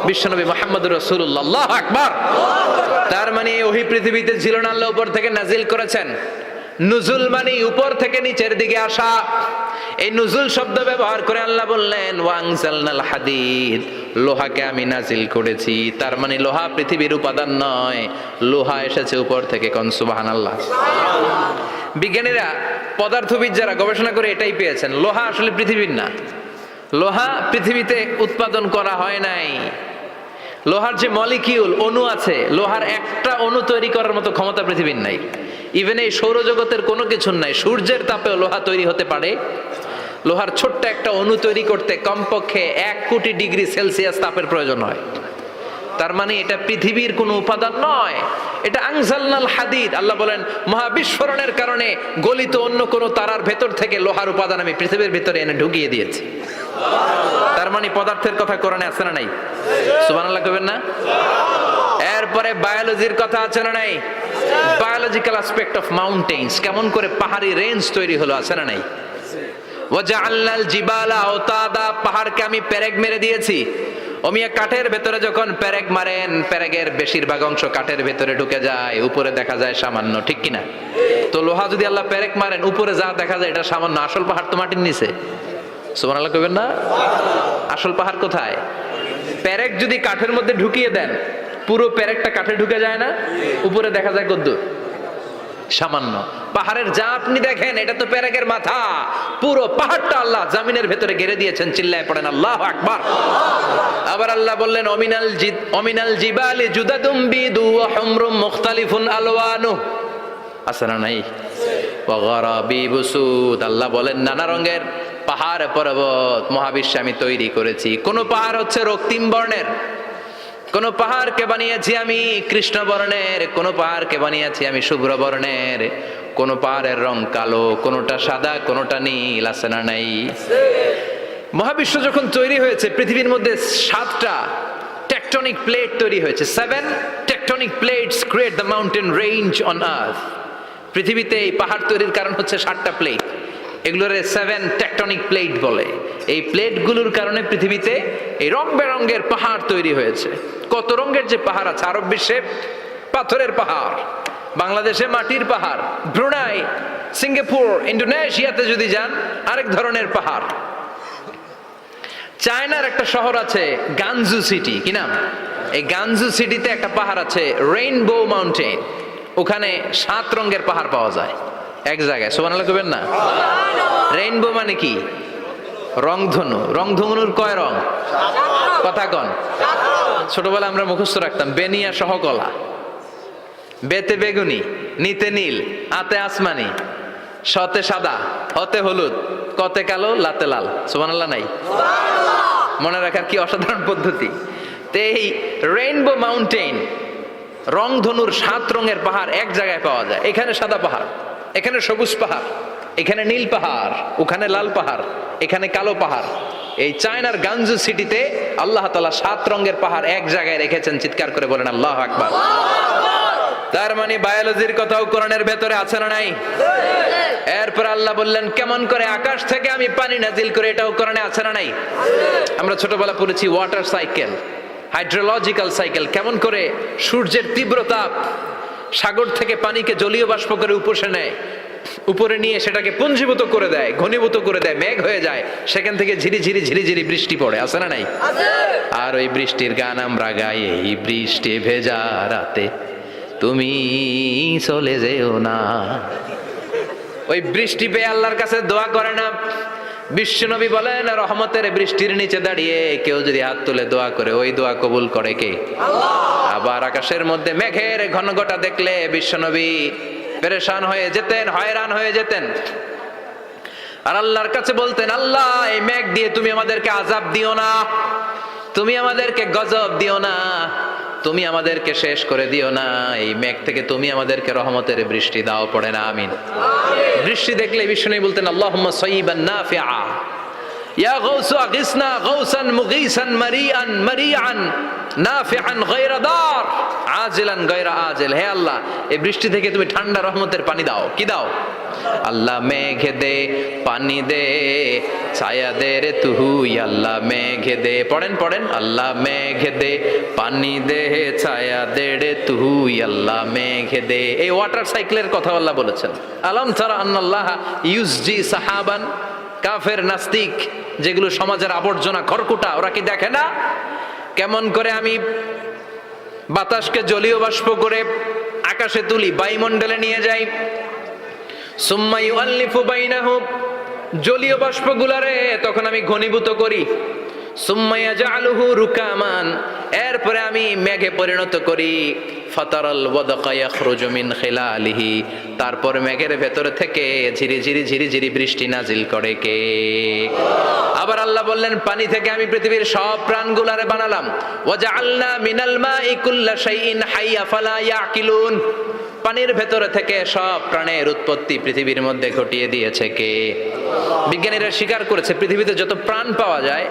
বিশ্বনবী মুহাম্মদুর রাসূলুল্লাহ। আল্লাহু আকবার। তার মানে এই ওহী পৃথিবীতে ছিল না, আল্লাহ উপর থেকে নাজিল করেছেন। নুজুল মানে উপর থেকে নিচের দিকে আসা। এই নুজুল শব্দ ব্যবহার করে আল্লাহ বললেন ওয়া আনজালনাল হাদিদ, লোহাকে আমি নাজিল করেছি। তার মানে লোহা পৃথিবীর উপাদান নয়, লোহা এসেছে উপর থেকে। কোন সুবহানাল্লাহ। বিজ্ঞানীরা, পদার্থবিদ যারা গবেষণা করে এটাই পেয়েছেন, লোহা আসলে পৃথিবীর না। লোহা পৃথিবীতে উৎপাদন করা হয় নাই। লোহার যে মলিকিউল, অণু আছে, লোহার একটা অণু তৈরি করার মতো ক্ষমতা পৃথিবীর নাই। ইভেন এই সৌরজগতের কোনো কিছুর নাই। সূর্যের তাপেও লোহা তৈরি হতে পারে। লোহার ছোট্ট একটা অণু তৈরি করতে কমপক্ষে 1 কোটি ডিগ্রি সেলসিয়াস তাপের প্রয়োজন হয়। তার মানে এটা পৃথিবীর কোনো উপাদান নয়, এটা আনজালনাল হাদিদ। আল্লাহ বলেন মহাবিস্ফোরণের কারণে গলিত অন্য কোনো তারার ভেতর থেকে লোহার উপাদান আমি পৃথিবীর ভিতরে এনে ঢুকিয়ে দিয়েছি। তার মানে পদার্থের কথা কোরআনে আছে না নাই? সুবহানাল্লাহ কইবেন না? এরপরে বায়োলজির কথা আছে না নাই? বায়োলজিক্যাল অ্যাসপেক্ট অফ মাউন্টেন্স, কেমন করে পাহাড়ি রেঞ্জ তৈরি হলো, আছে না নাই? ওয়াজআলনাল জিবালা আওতাদা, পাহাড়কে আমি পেরেক মেরে দিয়েছি। ওমিয়া কাঠের ভেতরে যখন পেরেক মারেন, পেরেকের বেশিরভাগ অংশ কাঠের ভেতরে ঢুকে যায়, উপরে দেখা যায় সামান্য, ঠিক কিনা? তো লোহা যদি আল্লাহ পেরেক মারেন, উপরে যা দেখা যায় এটা সামান্য, আসল পাহাড় তো মাটির নিচে। সুবহানাল্লাহ কইবেন না? আসল পাহাড় কোথায়? পেরেক যদি কাঠের মধ্যে ঢুকিয়ে দেন, পুরো পেরেকটা কাঠে ঢুকে যায় না? উপরে দেখা যায় কদ্দুর? সামান্য। পাহাড়ের যা আপনি দেখেন এটা তো পেরেকের মাথা। পুরো পাহাড়টা আল্লাহ জামিনের ভেতরে গেড়ে দিয়েছেন। চিল্লায় পড়েন আল্লাহু আকবার। আবার আল্লাহ বললেন অমিনাল জিবালি জুদাদুম বিদু ওয়া হুমরুম মুখতালিফুন আলওয়ানু। আছে না নাই? ওয়া গারাবিবু সুদ, আল্লাহ বলেন নানা রঙের পাহাড় পর্বত মহাবিশ্বে আমি তৈরি করেছি। কোন পাহাড় হচ্ছে রক্তিম বর্ণের, কোন পাহাড়কে বানিয়েছি আমি কৃষ্ণ বর্ণের, কোন পাহাড়কে বানিয়েছি আমি শুভ্র বর্ণের, কোন পাহাড়ের রং কালো, কোনটা সাদা, কোনটা নীল। আছে না নাই? মহাবিশ্ব যখন তৈরি হয়েছে পৃথিবীর মধ্যে 7টা টেকটনিক প্লেট তৈরি হয়েছে। 7 tectonic plates create the mountain range on earth. পৃথিবীতে এই পাহাড় তৈরির কারণ হচ্ছে 7টা প্লেট, এগুলোর 7 টেকটনিক প্লেট বলে। এই প্লেটগুলোর কারণে পৃথিবীতে এই রং বেরঙের পাহাড় তৈরি হয়েছে। কত রঙের যে পাহাড় আছে, আরব বিশ্বে পাথরের পাহাড়, বাংলাদেশে মাটির পাহাড়, ব্রুনাই, সিঙ্গাপুর, ইন্দোনেশিয়াতে যদি যান আরেক ধরনের পাহাড়। চায়নার একটা শহর আছে গানজু সিটি, কি নাম? এই গানজু সিটিতে একটা পাহাড় আছে রেইনবো মাউন্টেন, ওখানে 7 রঙের পাহাড় পাওয়া যায় এক জায়গায়। সুবহানাল্লাহ কইবেন না? রেইনবো মানে কি? রংধনু। রংধনুর কয় রং? কথা কন। ছোটবেলা আমরা মুখস্থ রাখতাম বেনিয়া সহকলা, বেতে বেগুনি, নিতে নীল, আতে আসমানি, শতে সাদা, হতে হলুদ, কতে কালো, লাতে লাল। সুবহানাল্লাহ নাই? মনে রাখার কি অসাধারণ পদ্ধতি। তো এই রেইনবো মাউন্টেন, রংধনুর 7 রঙের পাহাড় এক জায়গায় পাওয়া যায়। এখানে সাদা পাহাড়, এখানে সবুজ পাহাড়, এখানে নীল পাহাড়, ওখানে লাল পাহাড়, এখানে কালো পাহাড়। এই চায়নার গানজু সিটিতে আল্লাহ তাআলা 7 রঙের পাহাড় এক জায়গায় রেখেছেন। চিৎকার করে বলেন আল্লাহু আকবার। তার মানে বায়োলজির কথাও কোরআনের ভেতরে আছে না নাই? এরপর আল্লাহ বললেন কেমন করে আকাশ থেকে আমি পানি নাজিল করে, এটাও কোরআনে আছে না নাই? আমরা ছোটবেলা পড়েছি ওয়াটার সাইকেল, হাইড্রোলজিক্যাল সাইকেল, কেমন করে সূর্যের তীব্র তাপ সাগর থেকে পানিকে জলীয় বাষ্প করে উপসে নেয়, উপরে নিয়ে সেটাকে পুঞ্জীভূত করে দেয়, ঘনীভূত করে দেয়, মেঘ হয়ে যায়, সেখান থেকে ঝিরিঝিরি ঝিরিঝিরি বৃষ্টি পড়ে। আছে না নাই? আর ওই বৃষ্টির গান আমরা গাই, এই বৃষ্টি ভেজা রাতে তুমি চলে যেও না। ওই বৃষ্টি পেয়ে আল্লাহর কাছে দোয়া করে না? বিশ্বনবী বলেন রহমতের বৃষ্টির নিচে দাঁড়িয়ে কেউ যদি হাত তুলে দোয়া করে, ওই দোয়া কবুল করে কে? আল্লাহ। আবার আকাশের মধ্যে মেঘের ঘনঘটা দেখলে বিশ্বনবী পেরেশান হয়ে যেতেন, হয়রান হয়ে যেতেন, আর আল্লাহর কাছে বলতেন আল্লাহ এই মেঘ দিয়ে তুমি আমাদেরকে আযাব দিও না, তুমি আমাদেরকে গজব দিও না, তুমি আমাদেরকে শেষ করে দিও না, এই মেঘ থেকে তুমি আমাদেরকে রহমতের বৃষ্টি দাও। পড়ে না আমিন। বৃষ্টি দেখলে বিষ্ণু বলতেন আল্লাহুম্মা সাইয়িবান নাফিআ, ইয়া গাউসু আগিসনা গাউসান মুগীসান মারিআন মারিআন নাফিআন গায়রা দার আজিলান গায়রা আজিল। হে আল্লাহ এই বৃষ্টি থেকে তুমি ঠান্ডা রহমতের পানি দাও। কি দাও? আল্লাহ মেঘে দে পানি দে, ছায়া দে রে তুই, আল্লাহ মেঘে দে। পড়েন পড়েন, আল্লাহ মেঘে দে পানি দে, ছায়া দে রে তুই, আল্লাহ মেঘে দে। এই ওয়াটার সাইকেলের কথা আল্লাহ বলেছেন। আলম তারা আন্নাল্লাহ ইউসজি সাহাবান। কাফের নাস্তিক যেগুলো সমাজের আবর্জনা খড়কুটা, ওরা কি দেখে না কেমন করে আমি বাতাসকে জলীয় বাষ্প করে আকাশে তুলি, বায়ুমণ্ডলে নিয়ে যাই, সুম্মা ইউআল্লিফু বাইনাহুম, জলীয় বাষ্পগুলারে তখন আমি ঘনীভূত করি, সুম্মা ইয়াজআলুহু রুকামান, এরপরে আমি মেঘে পরিণত করি, ফাতারাল ওয়াদকা ইয়াখরুজু মিন খিলালিহি, তারপর মেঘের ভেতর থেকে ঝিরিঝিরি ঝিরিঝিরি বৃষ্টি নাজিল করে কে? আবার আল্লাহ বললেন পানি থেকে আমি পৃথিবীর সব প্রাণগুলারে বানালাম, ওয়াজআলনা মিনাল মাই কুল্লা শাইইন হাইয়া ফালা ইয়াকিলুন, পানির ভেতর থেকে সব প্রাণের উৎপত্তি পৃথিবীর মধ্যে ঘটিয়ে দিয়েছে কে? বিজ্ঞানীরা স্বীকার করেছে পৃথিবীতে যত প্রাণ পাওয়া যায়,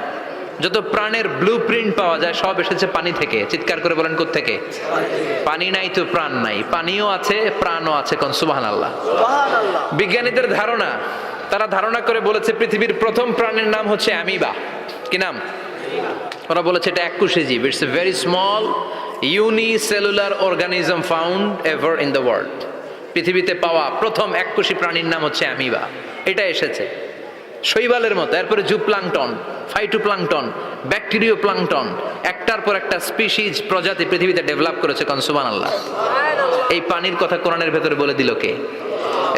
যত প্রাণের ব্লুপ্রিন্ট পাওয়া যায় সব এসেছে পানি থেকে। চিৎকার করে বলেন কোত্থেকে? পানি নাই তো প্রাণ নাই, পানিও আছে প্রাণও আছে। কোন সুবহানাল্লাহ। বিজ্ঞানীদের ধারণা, তারা ধারণা করে বলেছে পৃথিবীর প্রথম প্রাণের নাম হচ্ছে অ্যামিবা। কি নাম? ওরা বলেছে এটা এককোষী জীব, it's a very small unicellular organism found ever in the world. পৃথিবীতে পাওয়া প্রথম এককোষী প্রাণীর নাম হচ্ছে অ্যামিবা। এটা এসেছে শৈবালের মতো, এরপরে জুপ্লাংটন, ফাইটোপ্লাংটন, ব্যাকটেরিও প্লাংটন, একটার পর একটা স্পিসিজ প্রজাতি পৃথিবীতে ডেভেলপ করেছে। কোন সুবহানাল্লাহ। এই পানির কথা কোরআনের ভেতরে বলে দিল কে?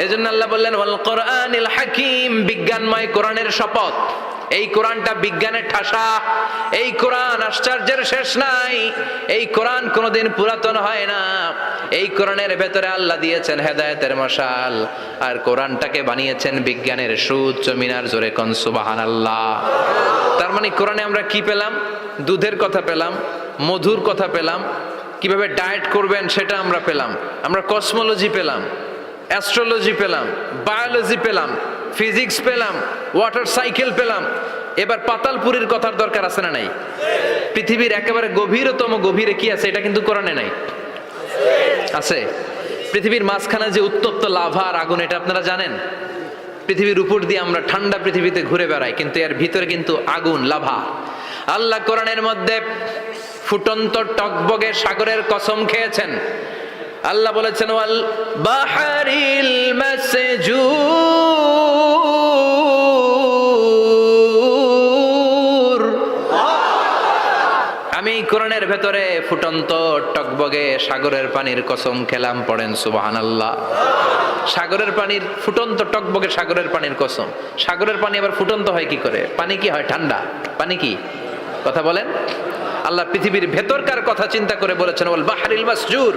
এজন্য আল্লাহ বললেন ওয়াল কোরআনিল হাকিম, বিজ্ঞানময় কোরআনের শপথ। এই কোরআনটা বিজ্ঞানের ঠাসা, এই কোরআন আশ্চর্যের শেষ নাই, এই কোরআন কোনোদিন পুরাতন হয় না। এই কোরআনের ভেতরে আল্লাহ দিয়েছেন হেদায়েতের মশাল, আর কোরআনটাকে বানিয়েছেন বিজ্ঞানের সুউচ্চ মিনার। জোরে কোন সুবহানাল্লাহ। তার মানে কোরআনে আমরা কি পেলাম? দুধের কথা পেলাম, মধুর কথা পেলাম, কিভাবে ডায়েট করবেন সেটা আমরা পেলাম, আমরা কসমোলজি পেলাম, অ্যাস্ট্রোলজি পেলাম, বায়োলজি পেলাম, ফিজিক্স পেলাম, ওয়াটার সাইকেল পেলাম। এবার পাতালপুরীর কথার দরকার আছে না নাই? পৃথিবীর একেবারে গভীরতম গভীরে কি আছে এটা কিন্তু কোরআনে নাই, আছে। পৃথিবীর মাঝখানে যে উত্তপ্ত লাভা আর আগুন, এটা আপনারা জানেন? পৃথিবীর উপর দিয়ে আমরা ঠান্ডা পৃথিবীতে ঘুরে বেড়াই, কিন্তু এর ভিতরে কিন্তু আগুন, লাভা। আল্লাহ কোরআনের মধ্যে ফুটন্ত টকবগে সাগরের কসম খেয়েছেন। আল্লাহ বলেছেন ওয়াল বাহরিল মাসজুর, আমি কোরআনের ভেতরে ফুটন্ত টকবগে সাগরের পানির কসম খেলাম। পড়েন সুবহানাল্লাহ। সাগরের পানির ফুটন্ত টকবগে সাগরের পানির কসম। সাগরের পানি আবার ফুটন্ত হয় কি করে? পানি কি হয়? ঠান্ডা। পানি কি? কথা বলেন। আল্লাহ পৃথিবীর ভেতরকার কথা চিন্তা করে বলেছেন ওয়াল বাহরিল মাসজুর।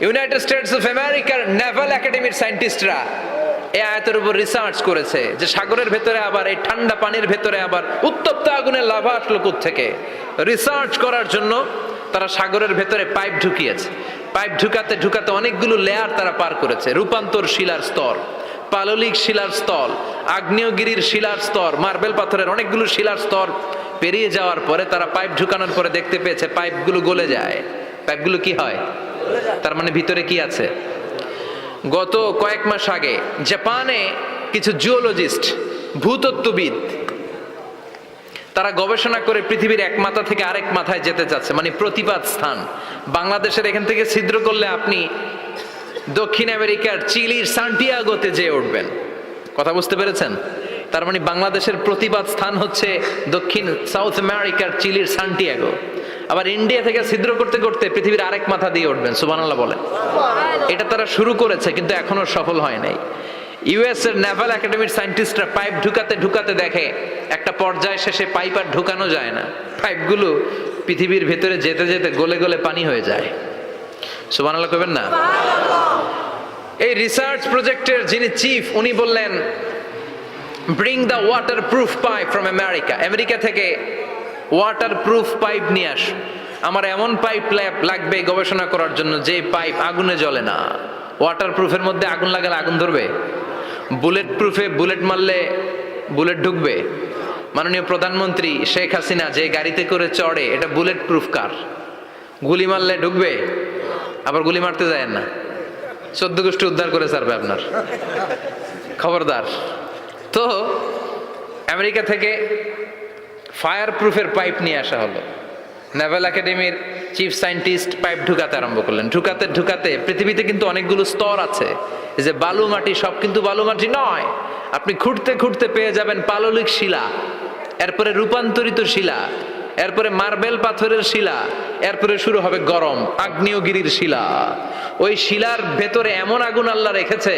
ইউনাইটেড স্টেটস অফ আমেরিকার নেভাল একাডেমির সায়েন্টিস্টরা এই আয়াতের উপর রিসার্চ করেছে যে সাগরের ভেতরে আবার এই ঠান্ডা পানির ভেতরে আবার উত্তপ্ত আগুনের লাভা আসলো কোত্থেকে। রিসার্চ করার জন্য তারা সাগরের ভেতরে পাইপ ঢুকিয়েছে। পাইপ ঢুকাতে ঢুকাতে অনেকগুলো লেয়ার তারা পার করেছে। রূপান্তর শিলার স্তর, পাললিক শিলার স্তর, আগ্নেয়গিরির শিলার স্তর, মার্বেল পাথরের অনেকগুলো শিলার স্তর পেরিয়ে যাওয়ার পরে তারা পাইপ ঢুকানোর পরে দেখতে পেয়েছে পাইপগুলো গলে যায়। পাইপগুলো কি হয়? তার মানে ভিতরে কি আছে? গত কয়েক মাস আগে জাপানে কিছু জিওলজিস্ট, ভূতত্ত্ববিদ, তারা গবেষণা করে পৃথিবীর এক মাথা থেকে আরেক মাথায় যেতে চাচ্ছে, মানে প্রতিপাদ স্থান। বাংলাদেশের এখান থেকে ছিদ্র করলে আপনি দক্ষিণ আমেরিকার চিলির সান্টিয়াগোতে যেয়ে উঠবেন। কথা বুঝতে পেরেছেন? তার মানে বাংলাদেশের প্রতিপাদ স্থান হচ্ছে দক্ষিণ সাউথ আমেরিকার চিলির সান্টিয়াগো। আবার ইন্ডিয়া থেকে ছিদ্র করতে করতে পৃথিবীর আরেক মাথা দিয়ে উঠবেন। সুবহানাল্লাহ বলেন। এটা তারা শুরু করেছে কিন্তু এখনো সফল হয় নাই। ইউএস এর নেভাল একাডেমির সায়েন্টিস্টরা পাইপ ঢুকাতে ঢুকাতে দেখে একটা পর্যায় শেষে পাইপ আর ঢুকানো যায় না, পাইপগুলো পৃথিবীর ভেতরে যেতে যেতে গলে গলে পানি হয়ে যায়। সুবহানাল্লাহ কইবেন না? এই রিসার্চ প্রজেক্টের যিনি চিফ, উনি বললেন bring the water proof pipe from America. America থেকে ওয়াটার প্রুফ পাইপ নিয়ে আস। আমার এমন পাইপ লাগবে গবেষণা করার জন্য যে পাইপ আগুনে জ্বলে না। ওয়াটার প্রুফের মধ্যে আগুন লাগালে আগুন ধরবে? বুলেট প্রুফে বুলেট মারলে বুলেট ঢুকবে? মাননীয় প্রধানমন্ত্রী শেখ হাসিনা যে গাড়িতে করে চড়ে, এটা বুলেট প্রুফ কার? গুলি মারলে ঢুকবে? আবার গুলি মারতে যায় না, 14 গোষ্ঠী উদ্ধার করে ছাড়বে আপনার, খবরদার। তো আমেরিকা থেকে ফায়ার প্রুফের পাইপ নিয়ে আসা হলো। নেভাল একাডেমির চিফ সায়েন্টিস্ট পাইপ ঢুকাতে আরম্ভ করলেন। ঢুকাতে ঢুকাতে পৃথিবীতে কিন্তু অনেকগুলো স্তর আছে। এই যে বালু মাটি, সব কিন্তু বালু মাটি নয়। আপনি খুঁড়তে খুঁড়তে পেয়ে যাবেন পাললিক শিলা, এরপরে রূপান্তরিত শিলা, এরপরে মার্বেল পাথরের শিলা, এরপরে শুরু হবে গরম আগ্নেয়গিরির শিলা। ওই শিলার ভেতরে এমন আগুন আল্লাহ রেখেছে,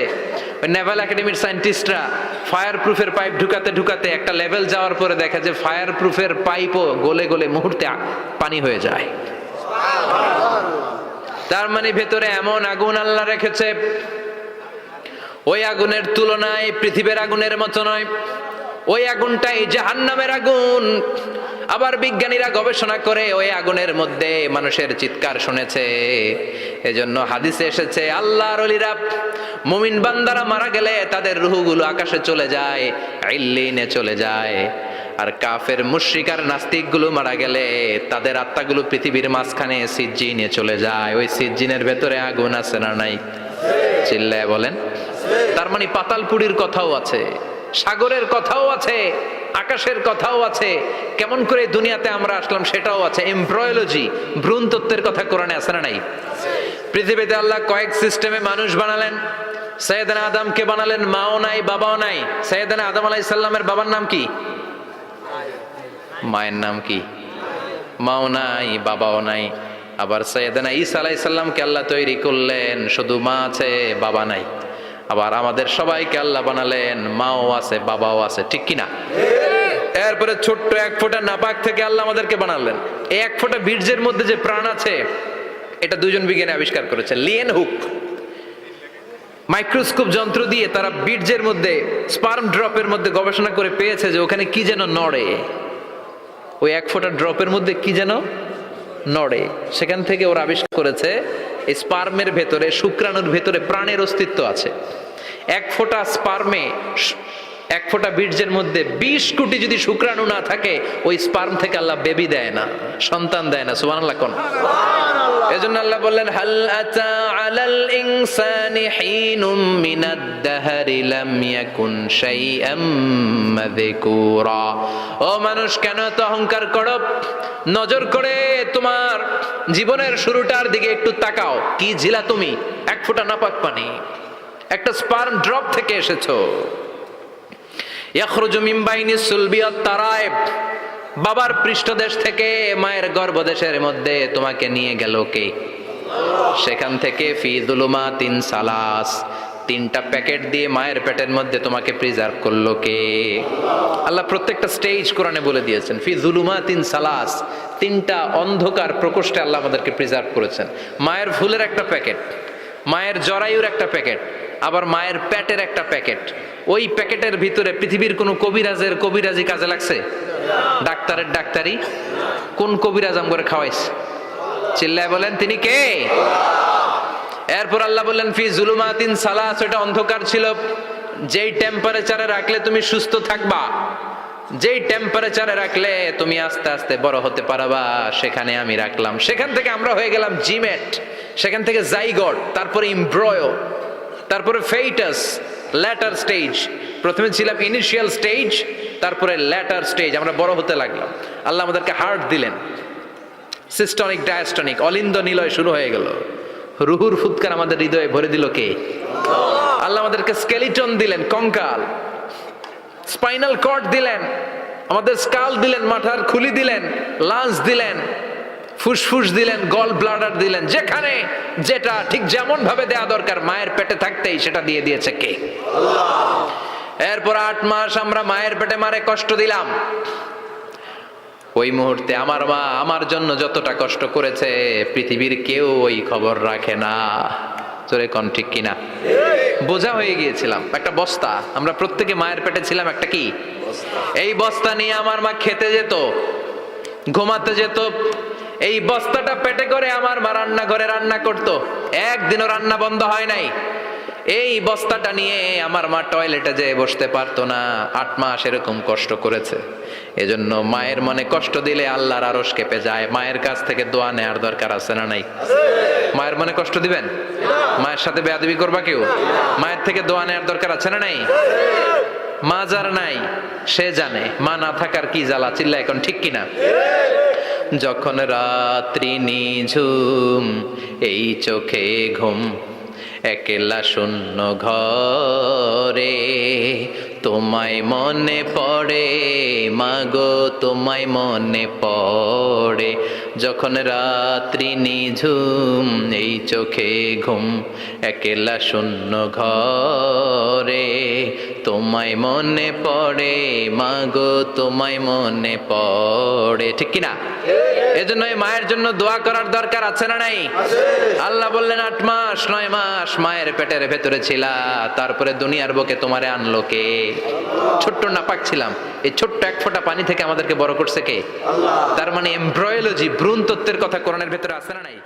ওই নেভাল একাডেমির সায়েন্টিস্টরা ফায়ার প্রুফের পাইপ ঢুকাতে ঢুকাতে একটা লেভেল যাওয়ার পরে দেখে যে ফায়ার প্রুফের পাইপও গলে গলে মুহূর্তে পানি হয়ে যায়। তার মানে ভেতরে এমন আগুন আল্লাহ রেখেছে, ওই আগুনের তুলনায় পৃথিবীর আগুনের মতো নয়। ওই আগুনটাই জাহান্নামের আগুন। আবার বিজ্ঞানীরা গবেষণা করে ওই আগুনের মধ্যে মানুষের চিৎকার শুনেছে। এজন্য হাদিসে এসেছে আল্লাহর ওলিরা, মুমিন বান্দারা মারা গেলে তাদের রূহগুলো আকাশে চলে যায়, ইল্লিনে চলে যায়। আর কাফের মুশরিক আর নাস্তিক গুলো মারা গেলে তাদের আত্মাগুলো পৃথিবীর মাঝখানে সিজ্জিনে চলে যায়। ওই সিজ্জিনের ভেতরে আগুন আছে না নাই? চিল্লায় বলেন। তার মানে পাতালপুরীর কথাও আছে, সাগরের কথাও আছে, আকাশের কথাও আছে। কেমন করে দুনিয়াতে আমরা আসলাম সেটাও আছে। এমব্রয়োলজি, ভ্রূণ তত্ত্বের কথা কোরআনে আছে না নাই? পৃথিবীতে আল্লাহ কয়েক সিস্টেমে মানুষ বানালেন। সৈয়দনা আদমকে বানালেন, মাও নাই বাবাও নাই। সৈয়দনা আদম আলাইহিস সালামের বাবার নাম কি? মায়ের নাম কি? মাও নাই বাবাও নাই। আবার সৈয়দনা ঈসা আলাইহিস সালামকে আল্লাহ তৈরি করলেন, শুধু মা আছে বাবা নাই। আবার আমাদের সবাইকে আল্লাহ বানালেন, মাও আছে বাবাও আছে, ঠিক কিনা? এরপরে ছোট্ট এক ফোঁটা নাপাক থেকে আল্লাহ আমাদেরকে বানালেন। এই এক ফোঁটা বীর্যের মধ্যে যে প্রাণ আছে, এটা দুজন বিজ্ঞানী আবিষ্কার করেছেন। লিয়েন হুক মাইক্রোস্কোপ যন্ত্র দিয়ে তারা বীর্যের মধ্যে, স্পার্ম ড্রপের মধ্যে গবেষণা করে পেয়েছে যে ওখানে কি যেন নড়ে, ওই এক ফোঁটা ড্রপের মধ্যে কি যেন নড়ে। সেখান থেকে ওরা আবিষ্কার করেছে এই স্পার্মের ভেতরে, শুক্রাণুর ভেতরে প্রাণের অস্তিত্ব আছে। এক ফোঁটা স্পার্মে, এক ফোঁটা বীর্যের মধ্যে 20 কোটি যদি শুক্রাণু না থাকে, ওই স্পার্ম থেকে আল্লাহ বেবি দেয় না, সন্তান দেয় না। সুবহানাল্লাহ কোন। এজন্য আল্লাহ বললেন, হাল আতা আলাল ইনসানি হিনুম মিনাদ দাহরি লাম ইয়াকুন শাইআম মাযকুরা। ও মানুষ, কেন এত অহংকার করো? নজর করে তোমার জীবনের শুরুটার দিকে একটু তাকাও। কি ঝিলা তুমি? এক ফোঁটা নাপাক পানি, একটা স্পার্ম ড্রপ থেকে এসেছো। ইয়াখরুজু মিন বাইনিস সুলবি ওয়াত তারাইব, বাবার পৃষ্ঠদেশ থেকে মায়ের গর্ভদেশের মধ্যে তোমাকে নিয়ে গেল কে? সেখান থেকে ফি যুলুমাতিন সালাস, 3টা প্যাকেট দিয়ে মায়ের পেটের মধ্যে তোমাকে প্রিজার্ভ করলো কে? আল্লাহ প্রত্যেকটা স্টেজ কোরআনে বলে দিয়েছেন। ফি যুলুমাতিন সালাস, 3টা অন্ধকার প্রকোষ্ঠে আল্লাহ আমাদেরকে প্রিজার্ভ করেছেন। মায়ের ফুলের একটা প্যাকেট, মায়ের জরায়ুর একটা প্যাকেট, আবার মায়ের পেটের একটা প্যাকেট। ওই প্যাকেটের ভিতরে পৃথিবীর কোন কবিরাজের কবিরাজি কাজে লাগছে? ডাক্তারের ডাক্তারি? কোন কবিরাজ আম করে খাওয়াইছে? চিল্লায় বলেন তিনি কে? এরপর আল্লাহ বললেন ফি যুলুমাতিন সালাস, এটা অন্ধকার ছিল। যেই টেম্পারেচারে রাখলে তুমি সুস্থ থাকবা, যেই টেম্পারেচারে রাখলে তুমি আস্তে আস্তে বড় হতে পারবা, সেখানে আমি রাখলাম। সেখান থেকে আমরা হয়ে গেলাম জিমেট, সেখান থেকে জাইগট, তারপরে এমব্রয়ো, তারপরে ফেইটাস, ল্যাটার স্টেজ। প্রথমে ছিলাম ইনিশিয়াল স্টেজ, তারপরে ল্যাটার স্টেজ, আমরা বড় হতে লাগলাম। আল্লাহ আমাদেরকে হার্ট দিলেন, সিস্টনিক ডায়াস্টনিক, অলিন্দ নিলয় শুরু হয়ে গেল। রুহুর ফুৎকার আমাদের হৃদয়ে ভরে দিল কে? আল্লাহ আমাদেরকে স্কেলিটন দিলেন, কঙ্কাল, স্পাইনাল কর্ড দিলেন, আমাদের স্কাল দিলেন, মাথার খুলি দিলেন, লাঞ্চ দিলেন, ফুসফুস দিলেন, গল ব্লাডার দিলেন। যেখানে যেটা ঠিক যেমন ভাবে দেয়া দরকার মায়ের পেটে থাকতেই সেটা দিয়ে দিয়েছে কে? এরপর 8 মাস আমরা মায়ের পেটে মারে কষ্ট দিলাম। ওই মুহূর্তে আমার মা আমার জন্য যতটা কষ্ট করেছে পৃথিবীর কেউ ওই খবর রাখে না। জোরে কোন ঠিক কিনা? বোঝা হয়ে গিয়েছিলাম, একটা বস্তা। আমরা প্রত্যেকে মায়ের পেটে ছিলাম একটা কি এই বস্তা নিয়ে আমার মা খেতে যেত, ঘুমাতে যেত। এই বস্তাটা পেটে করে আমার মা রান্নাঘরে রান্না করত, একদিনও রান্না বন্ধ হয় নাই। এই বস্তাটা নিয়ে আমার মা টয়লেটে যেয়ে বসতে পারতো না। 8 মাস এরকম কষ্ট করেছে। এজন্য মায়ের মনে কষ্ট দিলে আল্লাহর আরশ কেঁপে যায়। মায়ের কাছ থেকে দোয়া নেওয়ার দরকার আছে না নাই? মায়ের মনে কষ্ট দিবেন? মায়ের সাথে বেয়াদবি করবা কেউ? মায়ের থেকে দোয়া নেওয়ার দরকার আছে না নাই? মা যার নাই সে জানে মা না থাকার কি জ্বালা। চিল্লা এখন ঠিক কিনা? যখন রাত্রি নিঝুম, এই চোখে ঘুম, একলা শূন্য ঘরে, তোমায় মনে পড়ে মাগো, তোমায় মনে পড়ে। যখন রাত্রি নিঝুম, এই চোখে ঘুম, একলা শূন্য ঘরে, তোমায় মনে পড়ে মাগো, তোমায় মনে পড়ে। ঠিক কিনা? এজন্য মায়ের জন্য দোয়া করার দরকার আছে না নাই? আল্লাহ বললেন 8 মাস 9 মাস মায়ের পেটের ভেতরে ছিলা, তারপরে দুনিয়ার বুকে তোমারে আনলো কে? ছোট্ট নাপাক ছিলাম, এই ছোট্ট এক ফোঁটা পানি থেকে আমাদেরকে বড় করছে কে? তার মানে এমব্রয়োলজি, ভ্রূণ তত্ত্বের কথা কোরআনের ভেতরে আছে না নাই?